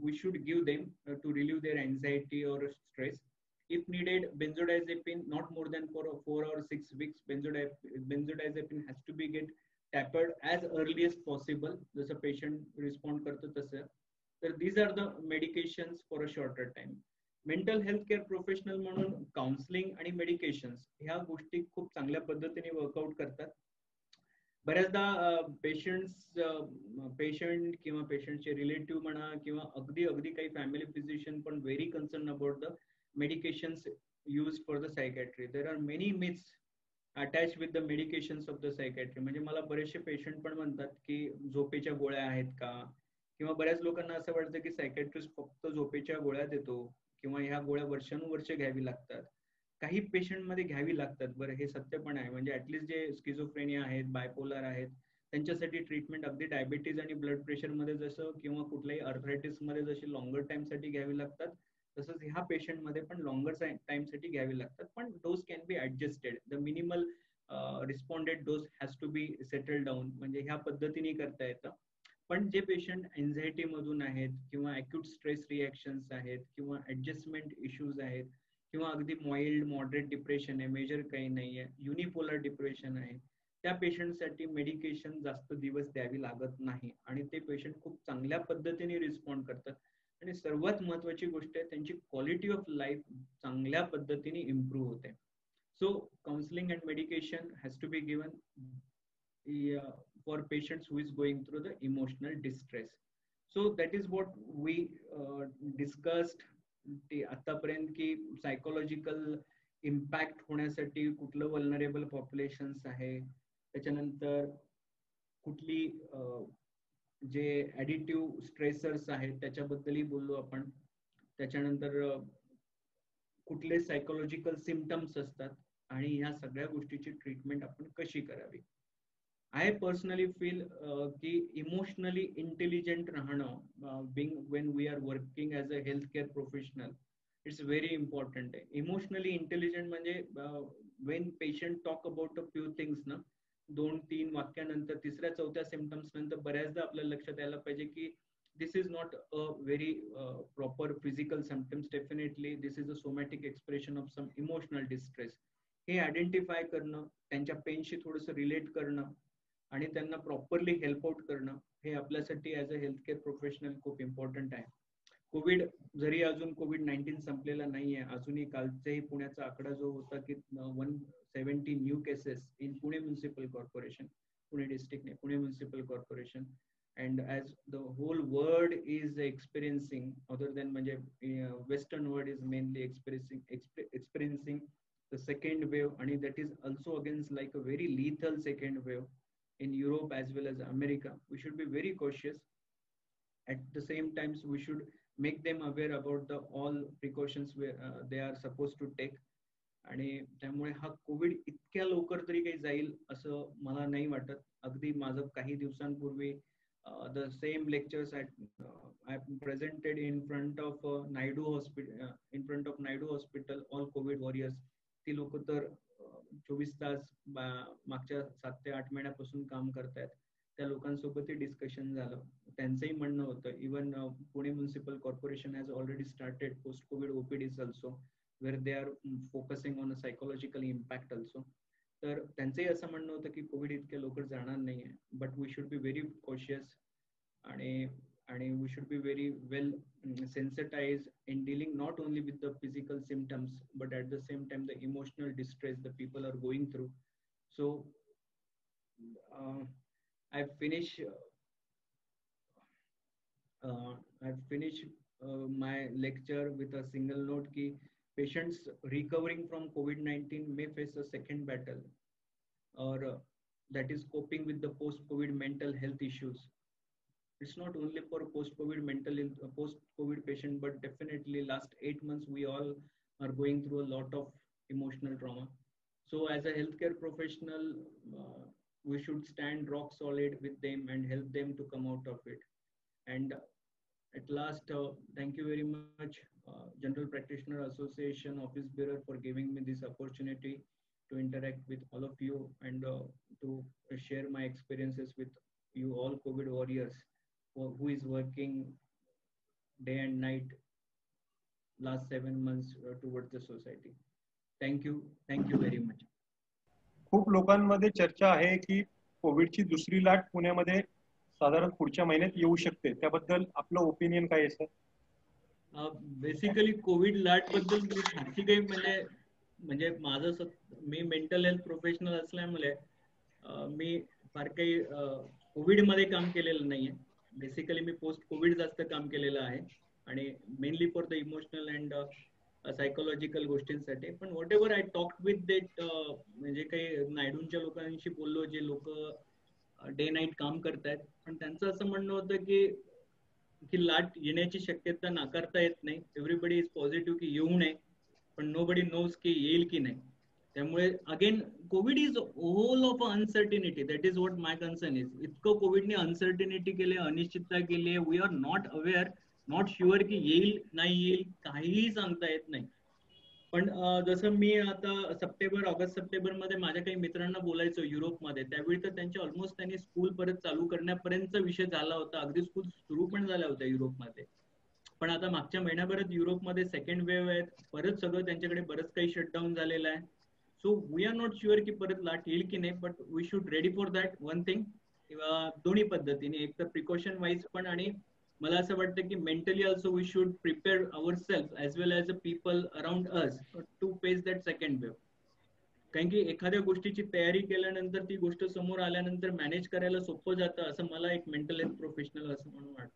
we should give them to relieve their anxiety or stress. If needed, benzodiazepine, not more than for 4 or 6 weeks. Benzodiazepine has to be get tapered as early as possible, जसं patient respond करतो तसं. तर these are the medications for a shorter time. Mental health care professional म्हणून counselling आणि medications ह्या गोष्टी खूप चांगल्या पद्धतीने वर्कआउट करतात. बऱ्याचदा पेशंट किंवा पेशंटचे रिलेटिव्ह म्हणा किंवा अगदी काही फॅमिली फिजिशियन पण very concern about the medications use for the psychiatry. There are many myths attach with the medications of the psychiatry. म्हणजे मला बरेचसे पेशंट पण म्हणतात की झोपेच्या गोळ्या आहेत का, किंवा बऱ्याच लोकांना असं वाटतं की सायकॅट्रिस्ट फक्त झोपेच्या गोळ्या देतो किंवा ह्या गोळ्या वर्षानुवर्षे घ्यावी लागतात. काही पेशंट मध्ये घ्यावी लागतात. बरं, हे सत्य पण आहे. म्हणजे ऍटलिस्ट जे स्किझोफ्रेनिया आहेत, बायपोलर आहेत, त्यांच्यासाठी ट्रीटमेंट अगदी डायबिटीज आणि ब्लड प्रेशर मध्ये जसं किंवा कुठल्याही अर्थरायटिस मध्ये जशी लॉंगर टाइम साठी घ्यावी लागतात, तसंच ह्या पेशंट मध्ये पण लॉंगर टाइम साठी घ्यावी लागतात, पण dose can be adjusted. The minimal responded dose has to be settle down, म्हणजे ह्या पद्धतीने करता येतं. पण जे पेशंट एन्झायटी मधून आहेत किंवा अॅक्यूट स्ट्रेस रिॲक्शन्स आहेत किंवा ऍडजस्टमेंट इश्यूज आहेत किंवा अगदी माइल्ड मॉडरेट डिप्रेशन आहे, मेजर काही नाही आहे, युनिपोलर डिप्रेशन आहे, त्या पेशंटसाठी मेडिकेशन जास्त दिवस द्यावी लागत नाही आणि ते पेशंट खूप चांगल्या पद्धतीने रिस्पॉन्ड करतात. आणि सर्वात महत्वाची गोष्ट आहे, त्यांची क्वालिटी ऑफ लाईफ चांगल्या पद्धतीने इम्प्रूव्ह होते. So counselling and medication has to be given for patients who is going through the emotional distress. So that is what we discussed आतापर्यंत की सायकोलॉजिकल इम्पॅक्ट होण्यासाठी कुठलं वल्नरेबल पॉप्युलेशन्स आहे, त्याच्यानंतर कुठली जे ऍडिटिव्ह स्ट्रेसर्स आहेत त्याच्याबद्दलही बोललो आपण, त्याच्यानंतर कुठले सायकोलॉजिकल सिम्पटम्स असतात आणि ह्या सगळ्या गोष्टीची ट्रीटमेंट आपण कशी करावी. I personally feel की इमोशनली इंटेलिजंट राहणं when we are working as a healthcare professional, it's very important. Emotionally intelligent म्हणजे when patient talk about a few things ना, 2-3 वाक्यानंतर तिसऱ्या चौथ्या सिम्पटम्स नंतर बऱ्याचदा आपल्याला लक्षात यायला पाहिजे की this is not a very proper physical symptoms. Definitely this is a somatic expression of some emotional distress. हे आयडेंटिफाय करणं, त्यांच्या पेनशी थोडंसं रिलेट करणं आणि त्यांना प्रॉपरली हेल्प आउट करणं हे आपल्यासाठी ऍज अ हेल्थकेअर प्रोफेशनल खूप इम्पॉर्टंट आहे. कोविड जरी अजून COVID-19 संपलेला नाहीये, अजूनही कालचाही पुण्याचा आकडा जो होता की 170 new cases in Pune municipal corporation, Pune district नाही, Pune municipal corporation. And as the whole world is experiencing, other than म्हणजे western world is mainly experiencing the second wave, and that is also against like a very lethal second wave in Europe as well as America. We should be very cautious. At the same time, we should make them aware about the all precautions they are supposed to take. आणि त्यामुळे हा Covid इतक्या लवकर तरी काही जाईल असं मला नाही वाटत. अगदी माझं काही दिवसांपूर्वी the same lectures I presented in front of Naidu Hospital, all COVID warriors. ती लोक तर 24 तास मागच्या 7 ते 8 महिन्यापासून काम करतायत. त्या लोकांसोबतही डिस्कशन झालं. त्यांचंही म्हणणं होतं even Pune municipal corporation has already started post Covid OPDs also, where they are focusing on a psychological impact also. तर त्यांचंही असं म्हणणं होतं की कोविड इतक्या लवकर जाणार नाहीये, but we should be very cautious आणि we should be very well sensitized in dealing not only with the physical symptoms but at the same time the emotional distress the people are going through. So I've finished my lecture with a single note ki patients recovering from COVID-19 may face a second battle, or that is coping with the post-COVID mental health issues. It's not only for post-COVID patient, but definitely last 8 months we all are going through a lot of emotional trauma. So as a healthcare professional, we should stand rock solid with them and help them to come out of it. And at last, thank you very much, General Practitioner Association Office Bearer, for giving me this opportunity to interact with all of you and to share my experiences with you all COVID warriors who is working day and night last 7 months towards the society. Thank you very much. खूप लोकांमध्ये चर्चा आहे की कोविडची दुसरी लाट पुण्यामध्ये साधारण पुढच्या महिन्यात येऊ शकते, त्याबद्दल आपलं ओपिनियन काय आहे सर? बेसिकली कोविड लाट बद्दल मी फारशी काही म्हणजे माझं मी मेंटल हेल्थ प्रोफेशनल असल्यामुळे मी फार काही कोविड मध्ये काम केलेलं नाहीये. बेसिकली मी पोस्ट कोविड जास्त काम केलेलं आहे आणि mainly for the emotional and psychological गोष्टींसाठी. पण what ever I talk with देट, म्हणजे काही नायडूंच्या लोकांशी बोललो, जे लोक डे नाईट काम करतायत, पण त्यांचं असं म्हणणं होतं की लाट येण्याची शक्यता नाकारता येत नाही. एव्हरीबडी इज पॉझिटिव्ह की येऊ नये, पण नोबडी नोज की येईल की नाही. त्यामुळे again COVID is whole of uncertainty. That is what my concern is. इतकं कोविडने अनसर्टिनिटी केली, अनिश्चितता केली. We are not aware not sure की येईल नाही येईल काहीही सांगता येत नाही. पण जसं मी आता ऑगस्ट सप्टेंबर मध्ये माझ्या काही मित्रांना बोलायचो युरोपमध्ये, त्यावेळी तर त्यांचे ऑलमोस्ट त्यांनी स्कूल परत चालू करण्यापर्यंतचा विषय झाला होता, अगदी स्कूल सुरू पण झाल्या होत्या युरोपमध्ये. पण आता मागच्या महिन्याभरात युरोपमध्ये सेकंड वेव्ह आहेत, परत सगळं त्यांच्याकडे बरंच काही शटडाऊन झालेलं आहे. So we are not sure की परत लाट येईल की नाही, but we should ready for that one thing. दोन्ही पद्धतीने, एक तर प्रिकॉशन वाईज पण, आणि मला असं वाटतं की mentally also we should prepare our self as well as a people around us to face that second wave. कारण की एखाद्या गोष्टीची तयारी केल्यानंतर ती गोष्ट समोर आल्यानंतर मॅनेज करायला सोपं जातं, असं मला एक मेंटल हेल्थ प्रोफेशनल असं म्हणून वाटतं.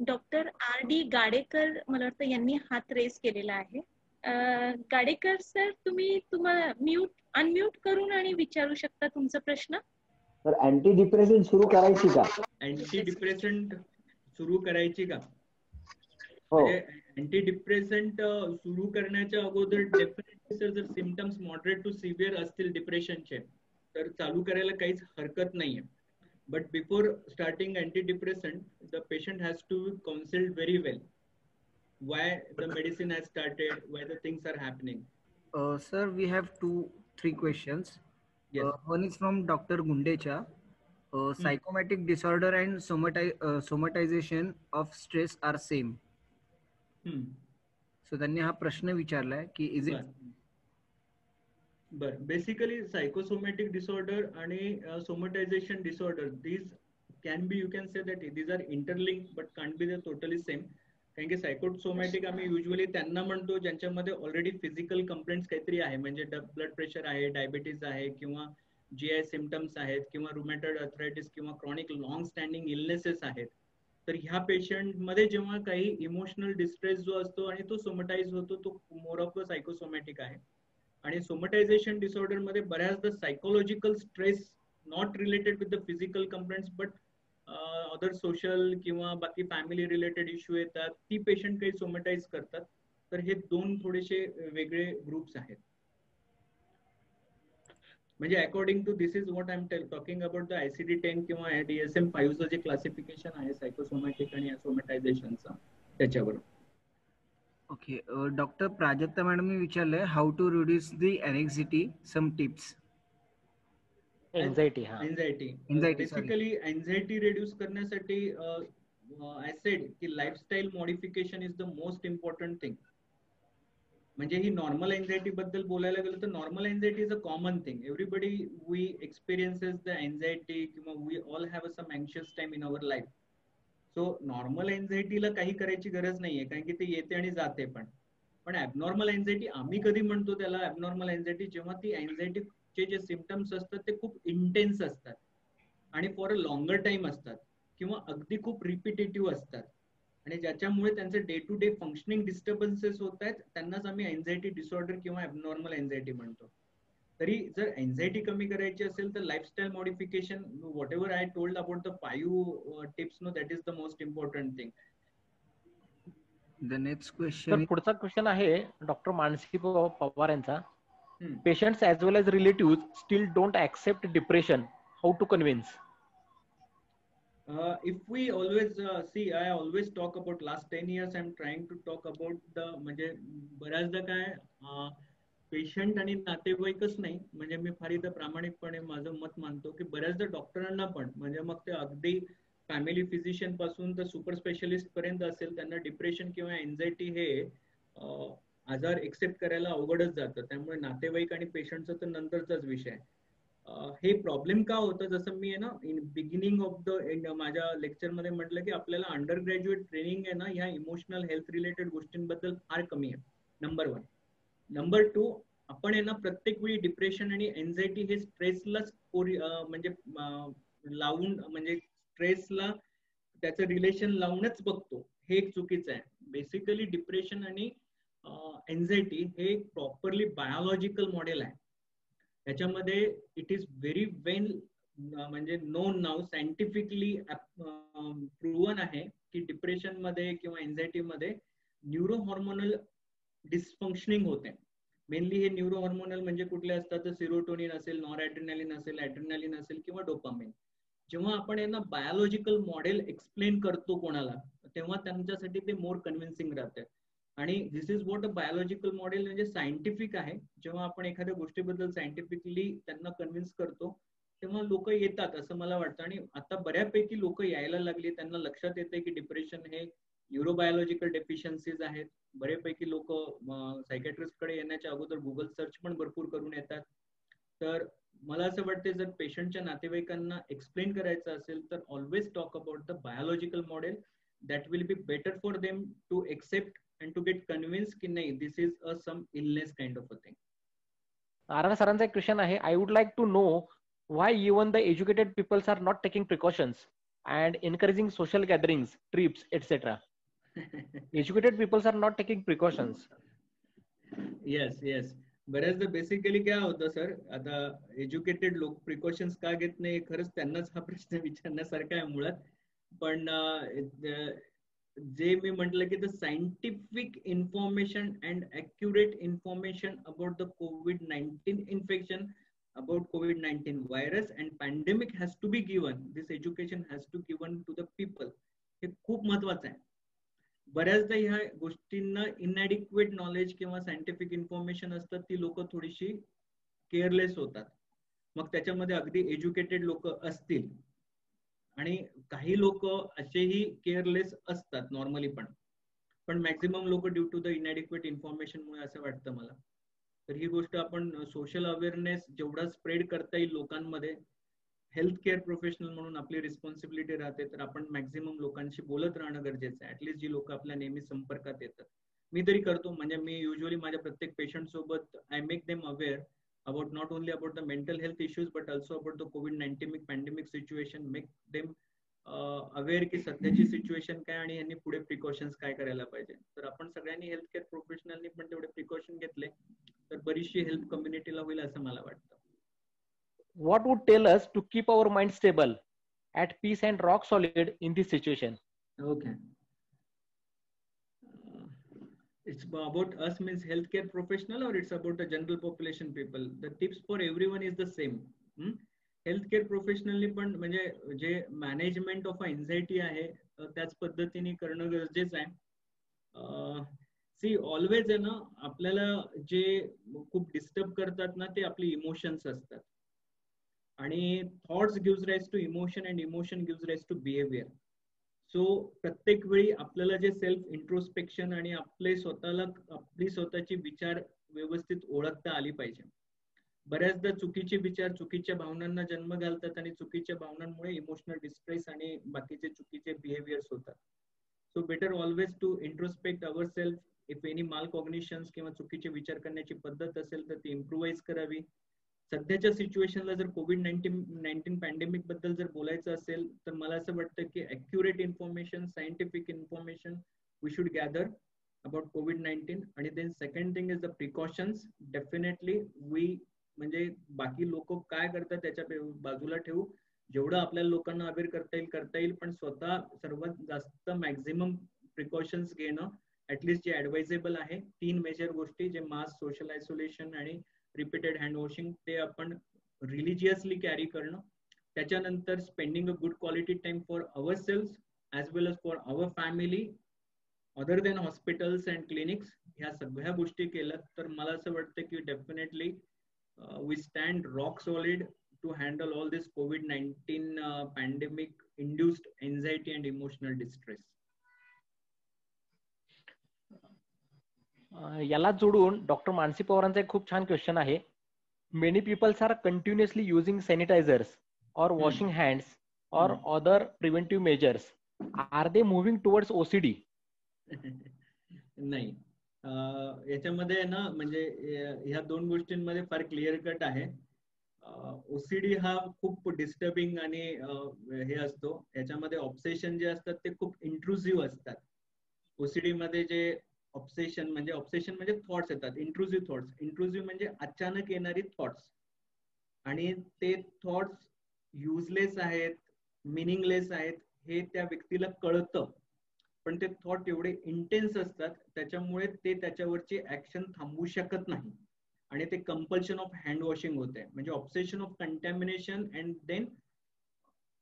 Doctor R.D. गाडेकर मला वाटतं यांनी हात रेस केलेला आहे. गाडेकर सर, तुम्ही तुम्हाला अनम्यूट करून आणि विचारू शकता तुमचा प्रश्न. तर अँटी डिप्रेसंट सुरू करायची का? अँटी डिप्रेसंट सुरू करायची का? हो. म्हणजे अँटी डिप्रेसंट सुरू करण्याच्या अगोदर डेफिनेटली सर जर सिम्पटम्स मॉडरेट टू सिव्हिअर असतील डिप्रेशनचे तर चालू करायला काहीच हरकत नाहीये. But before starting antidepressant, the patient has to be counseled very well. Why the medicine has started, why the things are happening. Sir, we have 2-3 questions. Yes. One is from Dr. Gundecha. Psychosomatic disorder and somatization of stress are same. So त्यांनी हा प्रश्न विचारलाय की is it basically psychosomatic disorder आणि somatization disorder, these can be, you can say that these are interlinked but can't be the totally same. कारण की psychosomatic आम्ही usually त्यांना म्हणतो ज्यांच्यामध्ये ऑलरेडी फिजिकल कंप्लेंट्स काहीतरी आहे, म्हणजे ब्लड प्रेशर आहे, डायबिटीज आहे, किंवा GI सिम्पटम्स आहेत, किंवा रुमॅटॉइड आर्थरायटिस किंवा क्रॉनिक लॉंग स्टँडिंग इलनेसेस आहेत. तर ह्या पेशंटमध्ये जेव्हा काही इमोशनल डिस्ट्रेस जो असतो आणि तो सोमटाईज होतो, तो मोर ऑफ अ सायकोसोमॅटिक आहे. आणि सोमटायझेशन डिसऑर्डर मध्ये बऱ्याचदा psychological stress not related with the physical complaints but other social किंवा बाकी फॅमिली रिलेटेड इश्यू येतात, ती पेशंट काही सोमटाईज करतात. तर हे दोन थोडेसे वेगळे ग्रुप्स आहेत. म्हणजे according to this is what I am talking about the ICD-10 किंवा DSM-5 चं जे क्लासिफिकेशन आहे सायकोसोमॅटिक आणि सोमटायझेशनचा, त्याच्यावर. ओके. डॉक्टर प्राजक्ता मॅडम विचारलंय how to reduce the anxiety, some tips. Anxiety basically anxiety reduce करण्यासाठी आय सेड की lifestyle modification is the most important thing. म्हणजे ही नॉर्मल एन्झायटी बद्दल बोलायला गेलं तर normal anxiety is a common thing. Everybody we experiences the anxiety किंवा we all have some anxious time in our life. So normal एन्झायटीला काही करायची गरज नाहीये, कारण की ते येते आणि जाते. पण ऍबनॉर्मल एन्झायटी आम्ही कधी म्हणतो त्याला ऍबनॉर्मल एन्झायटी, जेव्हा ती एन्झायटीचे जे सिम्पटम्स असतात ते खूप इंटेन्स असतात आणि फॉर अ लॉंगर टाइम असतात किंवा अगदी खूप रिपिटेटिव्ह असतात आणि ज्याच्यामुळे त्यांचे day to day functioning disturbances होत आहेत, त्यांनाच आम्ही एन्झायटी डिसऑर्डर किंवा ऍबनॉर्मल एन्झायटी म्हणतो. तरी जर एन्झायटी कमी करायची असेल तर lifestyle modification, what ever I told about the 5 tips, no that is the most important thing. The next question. तर पुढचा क्वेश्चन आहे डॉक्टर मानसी पवार यांचा. Patients as well as relative still don't accept depression, how to convince? If we always see, I always talk about last 10 years, I'm trying to talk about the, म्हणजे बऱ्याचदा काय patient आणि नातेवाईकच नाही, म्हणजे मी फार इथं प्रामाणिकपणे माझं मत मानतो की बऱ्याचदा डॉक्टरांना पण, म्हणजे मग ते अगदी फॅमिली फिजिशियन पासून तर सुपर स्पेशलिस्ट पर्यंत असेल, त्यांना डिप्रेशन किंवा एन्झायटी हे आजार एक्सेप्ट करायला अवघडच जातं. त्यामुळे नातेवाईक आणि पेशंटचा तर नंतरचाच विषय आहे. हे प्रॉब्लेम का होतं, जसं मी आहे ना इन बिगिनिंग ऑफ द माझ्या लेक्चरमध्ये म्हटलं की आपल्याला अंडर ग्रॅज्युएट ट्रेनिंग आहे ना ह्या इमोशनल हेल्थ रिलेटेड गोष्टींबद्दल फार कमी आहे, नंबर 1. नंबर 2, आपण आहे ना प्रत्येक वेळी डिप्रेशन आणि एन्झायटी हे स्ट्रेसलाच म्हणजे लावून, म्हणजे स्ट्रेसला त्याचं रिलेशन लावूनच बघतो, हे एक चुकीचं आहे. बेसिकली डिप्रेशन आणि एन्झायटी हे प्रॉपरली बायोलॉजिकल मॉडेल आहे. त्याच्यामध्ये इट इज व्हेरी वेल म्हणजे नोन नाव, सायंटिफिकली प्रूव्हन आहे की डिप्रेशन मध्ये किंवा एन्झायटी मध्ये न्यूरो हॉर्मोनल डिस्फंक्शनिंग होते. मेनली हे न्यूरो हॉर्मोनल म्हणजे कुठले असतात तर सिरोटोनिन असेल, नॉर ॲड्रेनालिन असेल, ॲड्रेनालिन असेल किंवा डोपामिन. जेव्हा आपण यांना बायोलॉजिकल मॉडेल एक्सप्लेन करतो कोणाला, तेव्हा त्यांच्यासाठी ते मोर कन्व्हिन्सिंग राहते. आणि this is what a biological model म्हणजे सायंटिफिक आहे. जेव्हा आपण एखाद्या गोष्टीबद्दल सायंटिफिकली त्यांना कन्व्हिन्स करतो तेव्हा लोक येतात असं मला वाटतं. आणि आता बऱ्यापैकी लोक यायला लागली, त्यांना लक्षात येते की डिप्रेशन हे न्यूरोबायोलॉजिकल डेफिशियन्सीज आहेत. बरेपैकी लोक सायकॅट्रिस्ट कडे येण्याच्या अगोदर गुगल सर्च पण भरपूर करून येतात. तर मला असं वाटतं जर पेशंटच्या नातेवाईकांना एक्सप्लेन करायचं असेल तर always talk about the biological model. That will be better for them to accept and to get convince की नाही this is a some illness kind of a thing. Aradhana सरांचा एक क्वेश्चन आहे. I would like to know why even the educated peoples are not taking precautions and encouraging social gatherings, trips, etc. Educated peoples are not taking precautions. Yes बऱ्याचदा basically काय होतं sir, आता educated लोक precautions का घेत नाही खरंच त्यांनाच हा प्रश्न विचारण्यासारखा आहे मुळात. पण जे मी म्हटलं की the scientific information and accurate information about the COVID-19 infection, about COVID-19 virus and pandemic has to be given. This education has to given to the people. हे खूप महत्वाचं आहे. बऱ्याचदा ह्या गोष्टींना इनॲडिक्वेट नॉलेज किंवा सायंटिफिक इन्फॉर्मेशन असतात, ती लोक थोडीशी केअरलेस होतात. मग त्याच्यामध्ये अगदी एज्युकेटेड लोक असतील आणि काही लोक असेही केअरलेस असतात नॉर्मली, पण मॅक्झिमम लोक due to the inadequate information मुळे असं वाटतं मला. तर ही गोष्ट आपण सोशल अवेअरनेस जेवढा स्प्रेड करता येईल लोकांमध्ये, हेल्थ केअर प्रोफेशनल म्हणून आपली रिस्पॉन्सिबिलिटी राहते. तर आपण मॅक्झिमम लोकांशी बोलत राहणं गरजेचं आहे. ऍटलीस्ट जी लोक आपल्या नेहमी संपर्कात येतात. मी तरी करतो, म्हणजे मी युजली माझ्या प्रत्येक पेशंट सोबत I make them aware about not only about the mental health issues but also about the COVID-19 pandemic situation. Make them aware की सध्याची सिच्युएशन काय आणि यांनी पुढे प्रिकॉशन्स काय करायला पाहिजे. तर आपण सगळ्यांनी हेल्थ केअर प्रोफेशनलनी पण तेवढे प्रिकॉशन घेतले तर बरीचशी हेल्प कम्युनिटीला होईल असं मला वाटतं. What would tell us to keep our mind stable, at peace and rock solid in this situation? Okay. It's about us means healthcare professional or it's about the general population people? The tips for everyone is the same. Healthcare प्रोफेशनलनी पण म्हणजे जे management of anxiety आहे त्याच पद्धतीने करणं गरजेचं आहे. सी ऑलवेज आहे ना, आपल्याला जे खूप डिस्टर्ब करतात ना ते आपले इमोशन्स असतात. आणि thoughts gives rise to emotion and emotion gives rise to behaviour. So प्रत्येक वेळी आपल्याला जे सेल्फ इंट्रोस्पेक्शन आणि आपली स्वतःची विचार व्यवस्थित ओळखता आली पाहिजे. बऱ्याचदा चुकीचे विचार चुकीच्या भावनांना जन्म घालतात आणि चुकीच्या भावनांमुळे इमोशनल डिस्ट्रेस आणि बाकीचे चुकीचे बिहेवियर्स होतात. So better always to introspect our self. If any mal cognitions किंवा चुकीचे विचार करण्याची पद्धत असेल तर ती इम्प्रुव्हाइज करावी. सध्याच्या सिच्युएशनला जर COVID-19 पॅन्डेमिक बद्दल जर बोलायचं असेल तर मला असं वाटतं की accurate information, scientific information we should gather about COVID-19. आणि then second thing is the precautions. Definitely we म्हणजे बाकी लोक काय करतात त्याच्या बाजूला ठेवू, जेवढं आपल्याला लोकांना अवेअर करता येईल पण स्वतः सर्वात जास्त मॅक्झिमम प्रिकॉशन्स घेणं ऍटलिस्ट जे ऍडवायझेबल आहे. 3 मेजर गोष्टी जे मास्क, सोशल आयसोलेशन आणि रिपीटेड हँड वॉशिंग, ते आपण रिलिजियसली कॅरी करणं. त्याच्यानंतर spending a good quality time for our self as well as for our family other than hospitals and clinics. ह्या सगळ्या गोष्टी केल्या तर मला असं वाटतं की definitely we stand rock solid to handle all this COVID-19 pandemic induced anxiety and emotional distress. याला जोडून डॉक्टर मानसी पवारांचा एक खूप छान क्वेश्चन आहे. Many peoples are continuously using sanitizers और वॉशिंग हँड्स और other preventive measures. Are they moving towards OCD? नाही, याच्यामध्ये ना म्हणजे ह्या 2 गोष्टींमध्ये फार क्लिअर कट आहे. OCD हा खूप डिस्टर्बिंग आणि हे असतो. याच्यामध्ये ऑब्सेशन जे असतात ते खूप इंट्रुसिव्ह असतात. OCD मध्ये जे ऑब्सेशन म्हणजे थॉट्स येतात, इंट्रुसिव्ह थॉट्स. इंट्रुसिव्ह म्हणजे अचानक येणारी थॉट्स, आणि ते थॉट्स युजलेस आहेत, मिनिंगलेस आहेत हे त्या व्यक्तीला कळतं, पण ते थॉट एवढे इंटेन्स असतात त्याच्यामुळे ते त्याच्यावरची ऍक्शन थांबवू शकत नाही आणि ते कंपल्शन ऑफ हँड वॉशिंग होते. म्हणजे obsession of contamination and then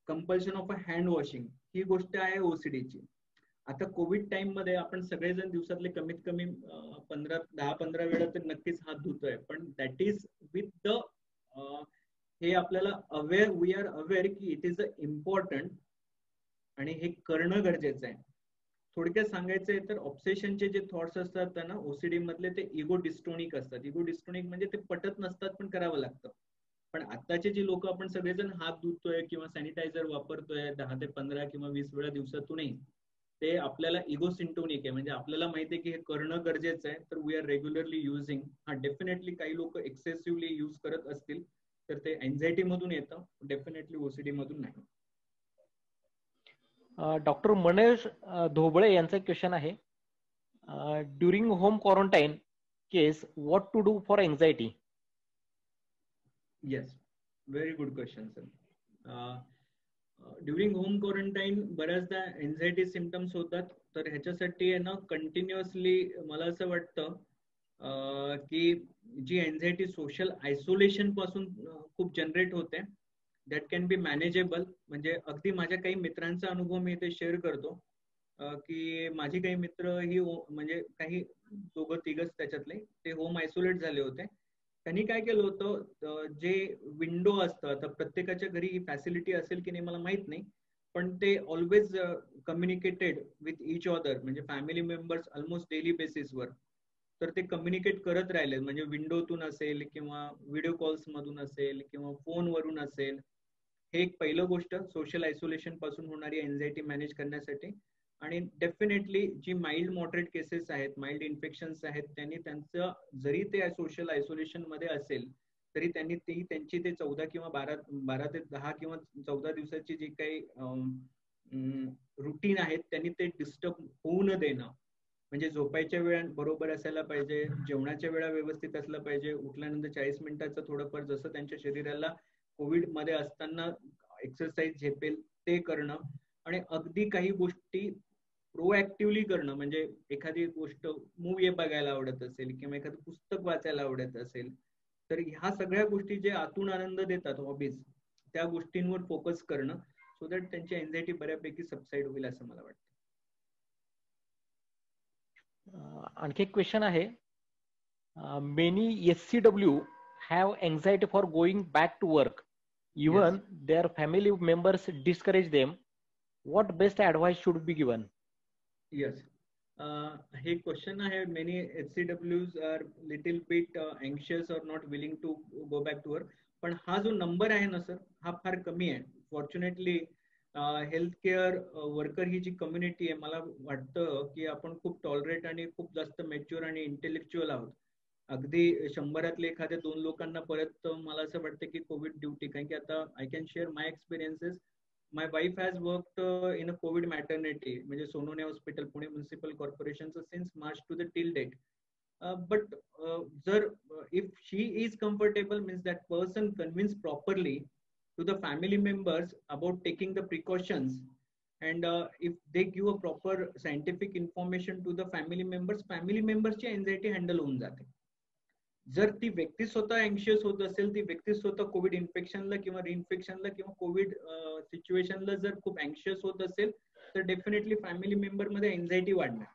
compulsion of a hand washing ही गोष्ट आहे ओसीडीची. आता कोविड टाइम मध्ये आपण सगळेजण दिवसातले कमीत कमी 10-15 वेळा तर नक्कीच हात धुतोय, पण दॅट इज विथ द हे आपल्याला अवेअर, वी आर अवेअर की इट इज अ इम्पॉर्टंट आणि हे करणं गरजेचं आहे. थोडक्यात सांगायचंय तर ऑब्सेशनचे जे थॉट्स असतात ना ओसीडी मधले ते इगो डिस्टोनिक असतात. इगो डिस्टोनिक म्हणजे ते पटत नसतात पण करावं लागतं. पण आताचे जे लोक आपण सगळेजण हात धुतोय किंवा सॅनिटायझर वापरतोय 10 ते 15 किंवा 20 वेळा दिवसातूनही, ते आपल्याला इगो सिंटोनिक आहे. म्हणजे आपल्याला माहिती आहे की हे करणं गरजेचं आहे, तर वी आर रेग्युलरली युझिंग. हा डेफिनेटली काही लोक एक्सेसिव्हली युज करत असतील तर ते एन्झायटी मधून येतं, डेफिनेटली ओसीडी मधून नाही. डॉक्टर मनेश धोबळे यांचा क्वेश्चन आहे, during home quarantine case what to do for anxiety? Yes, very good question sir. During home quarantine बऱ्याचदा एन्झायटी सिम्पटम्स होतात, तर ह्याच्यासाठी आहे ना कंटिन्युअसली मला असं वाटतं की जी एन्झायटी सोशल आयसोलेशन पासून खूप जनरेट होते, दॅट कॅन बी मॅनेजेबल. म्हणजे अगदी माझ्या काही मित्रांचा अनुभव मी इथे शेअर करतो की माझी काही मित्र ही म्हणजे काही 2-3 त्याच्यातले ते होम आयसोलेट झाले होते. त्यांनी काय केलं होतं, जे विंडो असतं, आता प्रत्येकाच्या घरी ही फॅसिलिटी असेल की नाही मला माहित नाही, पण ते always communicated with each other, म्हणजे फॅमिली मेंबर्स ऑलमोस्ट डेली बेसिसवर. तर ते कम्युनिकेट करत राहिले, म्हणजे विंडोतून असेल किंवा व्हिडिओ कॉल्स मधून असेल किंवा फोनवरून असेल. हे एक पहिलं गोष्ट सोशल आयसोलेशन पासून होणारी एन्झायटी मॅनेज करण्यासाठी. आणि डेफिनेटली जी माइल्ड मॉडरेट केसेस आहेत, माइल्ड इन्फेक्शन्स आहेत, त्यांनी त्यांचं जरी ते सोशल आयसोलेशन मध्ये असेल तरी त्यांनी त्यांची ते 14 किंवा 12 ते 10 किंवा 14 दिवसाची जी काही रुटीन आहेत त्यांनी ते डिस्टर्ब होऊ न देणं. म्हणजे झोपायच्या वेळा बरोबर असायला पाहिजे, जेवणाच्या वेळा व्यवस्थित असला पाहिजे, उठल्यानंतर 40 मिनिटाचं थोडंफार जसं त्यांच्या शरीराला कोविड मध्ये असताना एक्सरसाइज झेपेल ते करणं. आणि अगदी काही गोष्टी प्रोएक्टिव्हली करणं, म्हणजे एखादी गोष्ट मूवी बघायला आवडत असेल किंवा एखादं पुस्तक वाचायला आवडत असेल, तर ह्या सगळ्या गोष्टी जे आतून आनंद देतात हॉबीज, त्या गोष्टींवर फोकस करणं, सो दॅट त्यांची एन्झायटी बऱ्यापैकी सबसाइड होईल असं मला वाटतं. आणखी एक क्वेश्चन आहे, many SCW have anxiety for going back to work, even their family members discourage them. What best advice should be given? Yes, हे क्वेश्चन आहे. Many HCWs are little bit anxious और not willing to go back to work. पण हा जो number आहे ना sir, हा फार कमी आहे. फॉर्च्युनेटली हेल्थ केअर वर्कर ही जी कम्युनिटी आहे, मला वाटतं की आपण खूप टॉलरेट आणि खूप जास्त मॅच्युअर आणि इंटेलेक्च्युअल आहोत. अगदी 100 एखाद्या 2 लोकांना परत मला असं वाटतं की कोविड ड्युटी, कारण की आता I can share my experiences. My wife has worked in a covid maternity, म्हणजे सोनोने हॉस्पिटल, पुणे म्युनिसिपल कॉर्पोरेशनचं since March to the till date. But जर if she is comfortable means that person convince properly to the family members about taking the precautions, and if they give a proper scientific information to the family members ची anxiety handle होऊन जाते. जर ती व्यक्ती स्वतः anxious होत असेल, ती व्यक्ती स्वतः कोविड इन्फेक्शनला किंवा रिइन्फेक्शनला किंवा कोविड सिच्युएशनला जर खूप अँक्शियस होत असेल, तर डेफिनेटली फॅमिली मेंबर मध्ये एन्झायटी वाढणार.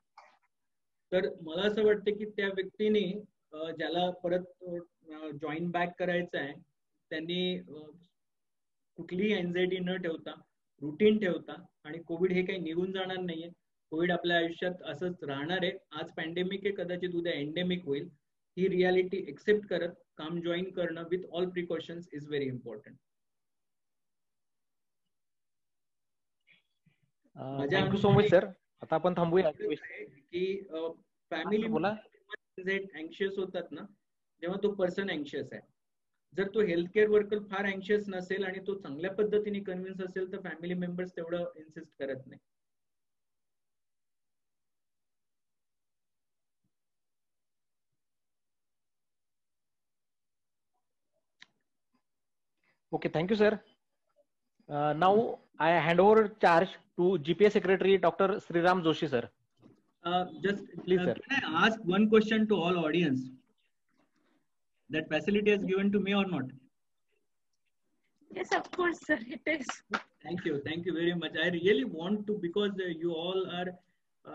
तर मला असं वाटतं की त्या व्यक्तीने ज्याला परत जॉईन बॅक करायचं आहे त्यांनी कुठलीही एन्झायटी न ठेवता रुटीन ठेवता, आणि कोविड हे काही निघून जाणार नाहीये. कोविड आपल्या आयुष्यात असंच राहणार आहे. आज पॅन्डेमिक आहे, कदाचित उद्या एंडेमिक होईल. ही रियालिटी एक्सेप्ट करत काम जॉईन करणं with all precautions is very important. Thank you so much sir. आता आपण थांबूया की फॅमिली अँक्शियस होतात ना, जेव्हा तो पर्सन अँक्शियस आहे. जर तो हेल्थ केअर वर्कर फार अँक्शियस नसेल आणि तो चांगल्या पद्धतीने कन्व्हिन्स असेल, तर फॅमिली मेंबर्स तेवढं इन्सिस्ट करत नाही. Okay, thank you, sir. Now I hand over charge to GPA Secretary Dr. Sriram Joshi, sir. Just please, sir. Can I ask one question to all audience? That facility is given to me or not? Yes, of course, sir, it is. Thank you very much. I really want to, because you all are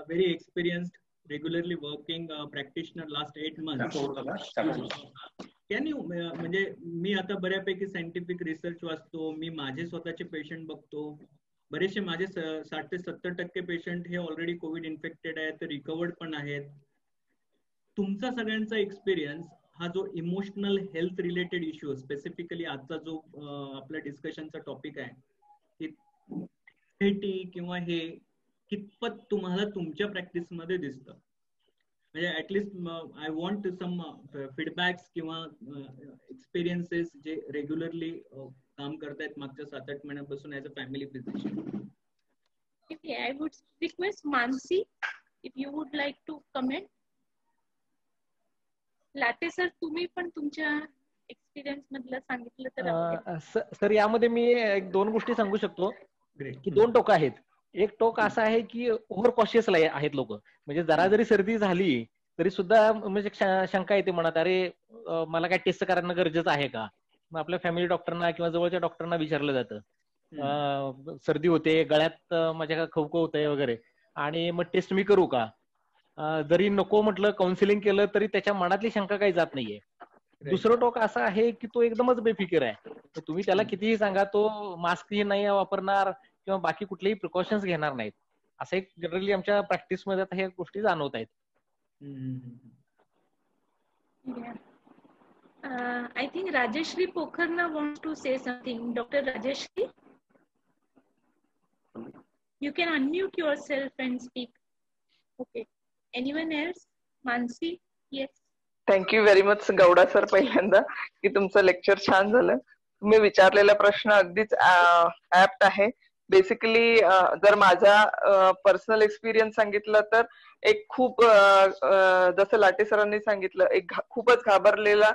very experienced, regularly working practitioner last 8 months. Can you म्हणजे मी आता बऱ्यापैकी scientific research वाचतो, मी माझे स्वतःचे patient बघतो, बरेचसे माझे 60 ते 70% पेशंट हे ऑलरेडी कोविड इन्फेक्टेड आहेत, रिकवर्ड पण आहेत. तुमचा सगळ्यांचा एक्सपिरियन्स हा जो emotional health related issue, specifically आजचा जो आपल्या डिस्कशनचा टॉपिक आहे, किंवा हे कितपत तुम्हाला तुमच्या प्रॅक्टिस मध्ये दिसतं? म्हणजे at least I want some feedbacks किंवा एक्सपिरियन्सेस जे रेग्युलरली काम करतायत मागच्या 7-8 महिन्यापासून as a family physician. I would request Mansi if you would like to comment. Latte sir, तुम्ही पण तुमच्या एक्सपिरियन्स मधलं सांगितलं तर. सर, यामध्ये मी 2 गोष्टी सांगू शकतो की 2 टोक आहेत. एक टोक असं आहे की ओव्हर कॉशियस आहेत लोक, म्हणजे जरा जरी सर्दी झाली तरी सुद्धा म्हणजे शंका येते मनात, अरे मला काय टेस्ट करणं गरजेचं आहे का? मग आपल्या फॅमिली डॉक्टरना किंवा जवळच्या डॉक्टरना विचारलं जातं, सर्दी होते, गळ्यात माझ्या खवखव होतंय वगैरे, आणि मग टेस्ट मी करू का? जरी नको म्हटलं, काउन्सिलिंग केलं तरी त्याच्या मनातली शंका काही जात नाहीये. दुसरं टोक असं आहे की तो एकदमच बेफिकीर आहे. तुम्ही त्याला कितीही सांगा, तो मास्कही नाही वापरणार किंवा बाकी कुठलेही प्रिकॉशन्स घेणार नाहीत. असं एक जनरली आमच्या प्रॅक्टिसमध्ये आता ह्या गोष्टी जाणवत आहेत. I think Rajeshri Pokharna wants to say something. Dr. Rajeshri, you can unmute yourself and speak. Okay. Anyone else? Mansi? Yes. Thank you very much Gowda sir, पहिल्यांदा की तुमचं लेक्चर छान झालं. तुम्ही विचारलेला प्रश्न अगदीच ऍप्ट आहे. बेसिकली जर माझा पर्सनल एक्सपिरियन्स सांगितलं तर एक खूप जसं लाटे सरांनी सांगितलं, एक खूपच घाबरलेला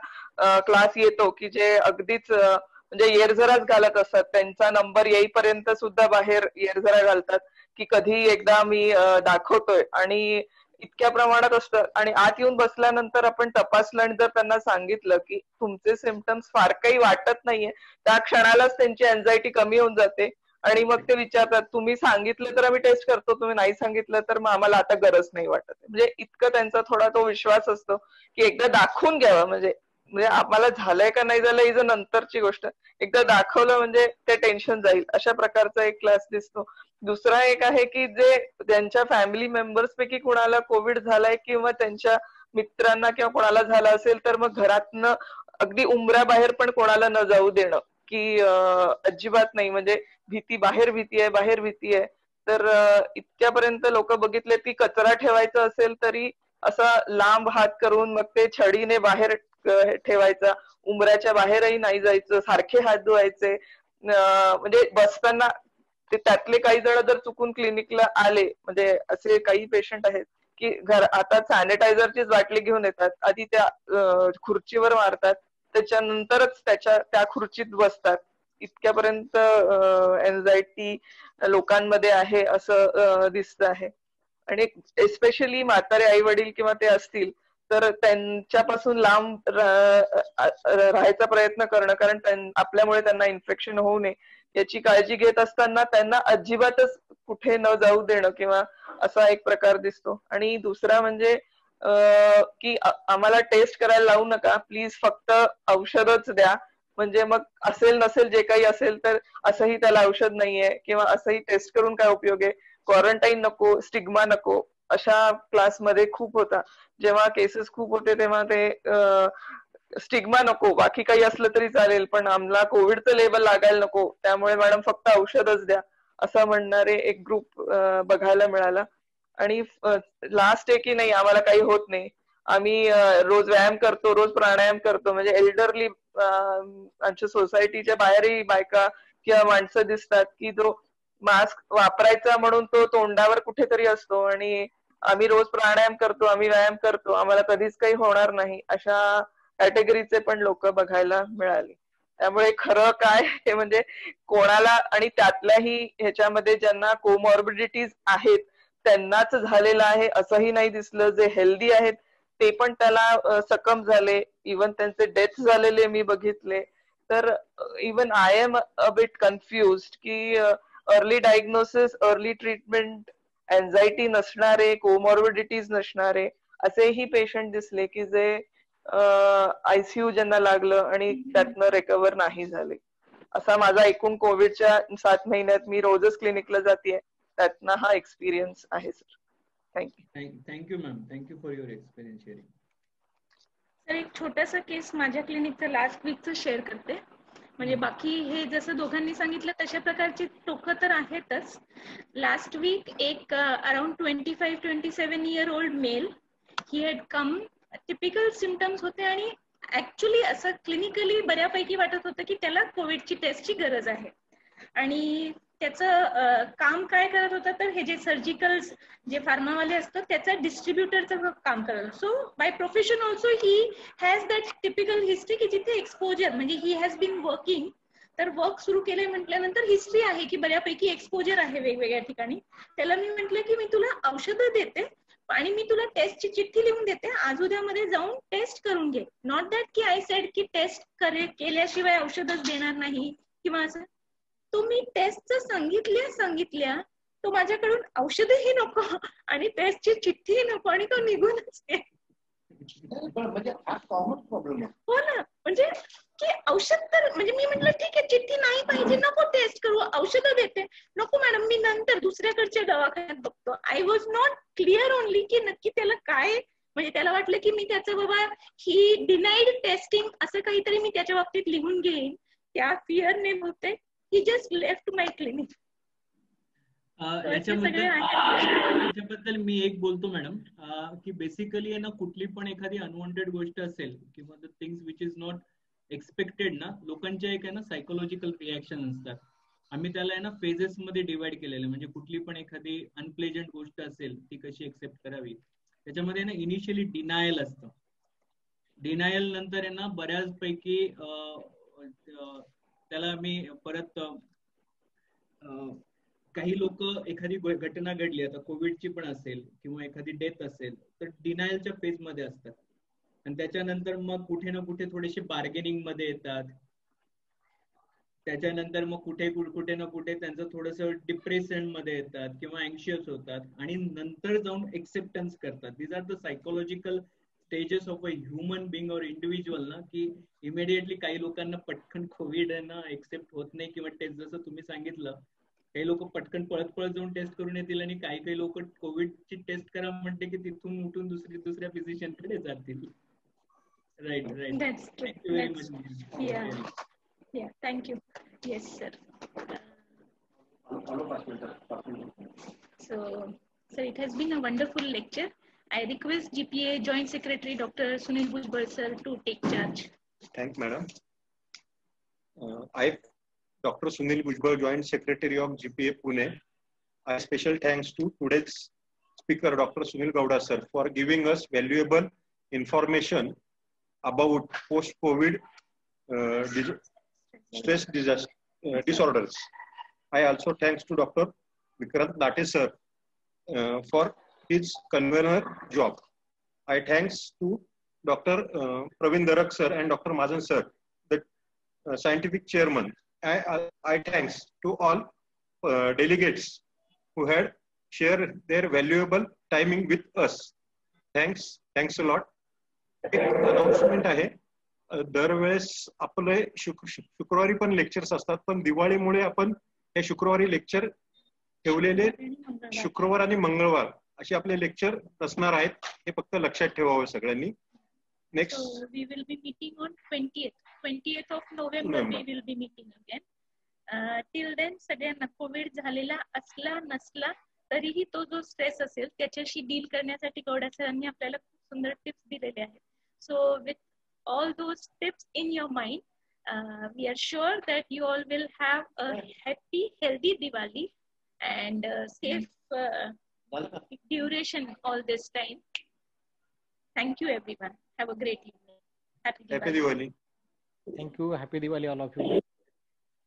क्लास येतो की जे अगदीच म्हणजे येरझराच घालत असतात. त्यांचा नंबर येईपर्यंत सुद्धा बाहेर येरझरा घालतात की कधी एकदा मी दाखवतोय, आणि इतक्या प्रमाणात असतं. आणि आत येऊन बसल्यानंतर आपण तपासलं आणि जर त्यांना सांगितलं की तुमचे सिम्पटम्स फार काही वाटत नाहीये, त्या क्षणालाच त्यांची अँझायटी कमी होऊन जाते. आणि मग ते विचारतात, तुम्ही सांगितलं तर आम्ही टेस्ट करतो, तुम्ही नाही सांगितलं तर मग आम्हाला आता गरज नाही वाटत. म्हणजे इतकं त्यांचा थोडा तो विश्वास असतो की एकदा दाखवून घ्यावा, म्हणजे आम्हाला झालंय का नाही झालं ही जर नंतरची गोष्ट, एकदा दाखवलं म्हणजे ते टेन्शन जाईल, अशा प्रकारचा एक क्लास दिसतो. दुसरा एक आहे की जे ज्यांच्या फॅमिली मेंबर्स पैकी कुणाला कोविड झालाय किंवा त्यांच्या मित्रांना किंवा कोणाला झाला असेल तर मग घरातनं अगदी उंबऱ्याबाहेर पण कोणाला न जाऊ देणं, की अजिबात नाही, म्हणजे भीती बाहेर भीती आहे. तर इतक्यापर्यंत लोक बघितले की कचरा ठेवायचा असेल तरी असा लांब हात करून मग ते छडीने बाहेर ठेवायचा, उंबऱ्याच्या बाहेरही नाही जायचं, सारखे हात धुवायचे. म्हणजे बसताना ते त्यातले काही जण जर चुकून क्लिनिकला आले, म्हणजे असे काही पेशंट आहेत की आता सॅनिटायझरचीच बाटली घेऊन येतात, आधी त्या खुर्चीवर मारतात, त्याच्यानंतरच त्या खुर्चीत बसतात. इतक्यापर्यंत एन्झायटी लोकांमध्ये आहे असं दिसत आहे. आणि एस्पेशली म्हातारे आई वडील किंवा ते असतील तर त्यांच्यापासून लांब राहायचा प्रयत्न करणं, कारण आपल्यामुळे त्यांना इन्फेक्शन होऊ नये याची काळजी घेत असताना त्यांना अजिबातच कुठे न जाऊ देणं किंवा असा एक प्रकार दिसतो. आणि दुसरा म्हणजे की आम्हाला टेस्ट करायला लावू नका प्लीज, फक्त औषधच द्या. म्हणजे मग असेल नसेल जे काही असेल तर असंही त्याला औषध नाहीये किंवा असंही टेस्ट करून काय उपयोग आहे, क्वारंटाईन नको, स्टिग्मा नको, अशा क्लासमध्ये खूप होता. जेव्हा केसेस खूप होते तेव्हा ते स्टिग्मा नको, बाकी काही असलं तरी चालेल पण आम्हाला कोविडचं लेबल लागायला नको, त्यामुळे मॅडम फक्त औषधच द्या, असं म्हणणारे एक ग्रुप बघायला मिळाला. आणि लास्ट आहे की नाही आम्हाला काही होत नाही, आम्ही रोज व्यायाम करतो, रोज प्राणायाम करतो. म्हणजे एल्डरली आमच्या सोसायटीच्या बाहेरही बायका किंवा माणसं दिसतात की जो मास्क वापरायचा म्हणून तो तोंडावर कुठेतरी असतो, आणि आम्ही रोज प्राणायाम करतो, आम्ही व्यायाम करतो, आम्हाला कधीच काही होणार नाही, अशा कॅटेगरीचे पण लोक बघायला मिळाले. त्यामुळे खरं काय हे म्हणजे कोणाला, आणि त्यातल्याही ह्याच्यामध्ये ज्यांना कोमॉर्बिडिटीज आहेत त्यांनाच झालेलं आहे असंही नाही दिसलं. जे हेल्दी आहेत ते पण त्याला सकम झाले, इवन त्यांचे डेथ झालेले मी बघितले. तर even I am a bit confused की early diagnosis, early treatment, anxiety नसणारे, कोमॉर्बिडिटीज नसणारे असेही पेशंट दिसले की जे आयसीयू ज्यांना लागलं आणि त्यातनं रिकव्हर नाही झाले. असा माझा एकूण कोविडच्या 7 महिन्यात मी रोजच क्लिनिकला जाते त्यातनं हा एक्सपिरियन्स आहे sir. Thank you. Thank you ma'am. Thank you for your experience sharing. Sir एक छोटासा केस माझ्या क्लिनिकचं लास्ट वीकचं शेअर करते. म्हणजे बाकी हे जसं दोघांनी सांगितलं तशा प्रकारची टोकं तर आहेतच. लास्ट वीक एक around 25-27 year old male, he had come, typical symptoms होते आणि ऍक्च्युली असं क्लिनिकली बऱ्यापैकी वाटत होतं की त्याला कोविडची टेस्टची गरज आहे. आणि त्याचं काम काय करत होतं तर हे जे सर्जिकल जे फार्मावाले असतात त्याचा डिस्ट्रीब्युटरचं काम करत. So by profession also he has that typical history की जिथे एक्सपोजर म्हणजे ही हॅज बीन वर्किंग, तर वर्क सुरू केले म्हटल्यानंतर हिस्ट्री आहे की बऱ्यापैकी एक्सपोजर आहे वेगवेगळ्या ठिकाणी. त्याला मी म्हटलं की मी तुला औषधं देते आणि मी तुला टेस्टची चिठ्ठी लिहून देते, आज उद्यामध्ये जाऊन टेस्ट करून घे. नॉट दॅट की आय सेड की टेस्ट केल्याशिवाय औषधच देणार नाही किंवा असं. तो मी टेस्टचं सांगितल्या तो माझ्याकडून औषधही नको आणि टेस्टची चिठ्ठी नको आणि तो निघूनच म्हणजे हा कॉमन प्रॉब्लेम आहे. हो ना, म्हणजे की औषध तर म्हणजे मी म्हटलं ठीक आहे चिठ्ठी नाही पाहिजे, नको टेस्ट करू, औषधं देते. नको मॅडम मी नंतर दुसऱ्याकडच्या दवाखान्यात बघतो. I was not clear only की नक्की त्याला काय, म्हणजे त्याला वाटलं की मी त्याचं बाबा ही डिनाईड टेस्टिंग असं काहीतरी मी त्याच्या बाबतीत लिहून घेईन. त्या फिअरने होते ही जस्ट लेफ्ट माय क्लिनिक. याच्याबद्दल मी एक बोलतो मॅडम की बेसिकली आहे ना कुठली पण एखादी अनवॉन्टेड गोष्ट असेल किंवा the things which is not expected ना, लोकांच्या एक आहे ना सायकोलॉजिकल रिॲक्शन असतात. आम्ही त्याला आहे ना फेजेस मध्ये डिवाइड केलेलं, म्हणजे कुठली पण एखादी अनप्लेजंट गोष्ट असेल ती कशी एक्सेप्ट करावी. त्याच्यामध्ये ना इनिशियली डिनायल असतं. डिनायल नंतर आहे ना बऱ्याचपैकी त्याला मी परत काही लोक एखादी घटना घडली, आता कोविडची पण असेल किंवा एखादी डेथ असेल तर डिनायलच्या फेज मध्ये असतात आणि त्याच्यानंतर मग कुठे ना कुठे थोडेसे बार्गेनिंग मध्ये येतात. त्याच्यानंतर मग कुठे ना कुठे त्यांचं थोडस डिप्रेशन मध्ये येतात किंवा अँक्शियस होतात आणि नंतर जाऊन एक्सेप्टन्स करतात. These are the psychological stages of a human being और इंडिव्हिज्युअल ना, की इमिडिएटली काही लोकांना पटकन कोविड आहे ना एक्सेप्ट होत नाही किंवा टेस्ट जसं तुम्ही सांगितलं काही लोक पटकन पळत जाऊन टेस्ट करून येतील आणि काही लोक कोविडची टेस्ट करा म्हणते की तिथून उठून दुसऱ्या फिजिशियन कडे जातील. Right. Thank you very much. Yeah, thank you. Yes, sir. So, sir, it has been a wonderful lecture. I request GPA Joint Secretary Dr. Sunil Bhujbal sir to take charge. Thank you, madam. I, Dr. Sunil Bhujbal, Joint Secretary of GPA Pune. I special thanks to today's speaker, Dr. Sunil Gowda sir, for giving us valuable information about post-COVID stress disorders. I also thanks to Dr. Vikrant Late sir for his convener job. I thanks to Dr. Praveen Darak sir and Dr. Majan sir, the scientific chairman. I thanks to all delegates who had shared their valuable timing with us. Thanks a lot. एक announcement आहे, दरवेळेस आपले शुक्रवारी पण lectures असतात, पण दिवाळीमुळे आपण हे शुक्रवारी लेक्चर ठेवलेले शुक्रवार आणि मंगळवार असे आपले लेक्चर असणार आहेत, हे फक्त लक्षात ठेवावं सगळ्यांनी. Next we will be meeting on 20th of November. We will be meeting again. Till then सगळ्यांना कोविड झालेला असला नसला तरीही तो जो स्ट्रेस असेल त्याच्याशी डील करण्यासाठी गौडा सरांनी आपल्याला खूप सुंदर टिप्स दिलेले आहेत. So with all those tips in your mind, we are sure that you all will have a happy, healthy Diwali and safe duration all this time. Thank you everyone. Have a great evening. Happy Diwali. Thank you. Happy Diwali all of you.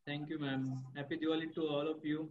Thank you ma'am. Happy Diwali to all of you.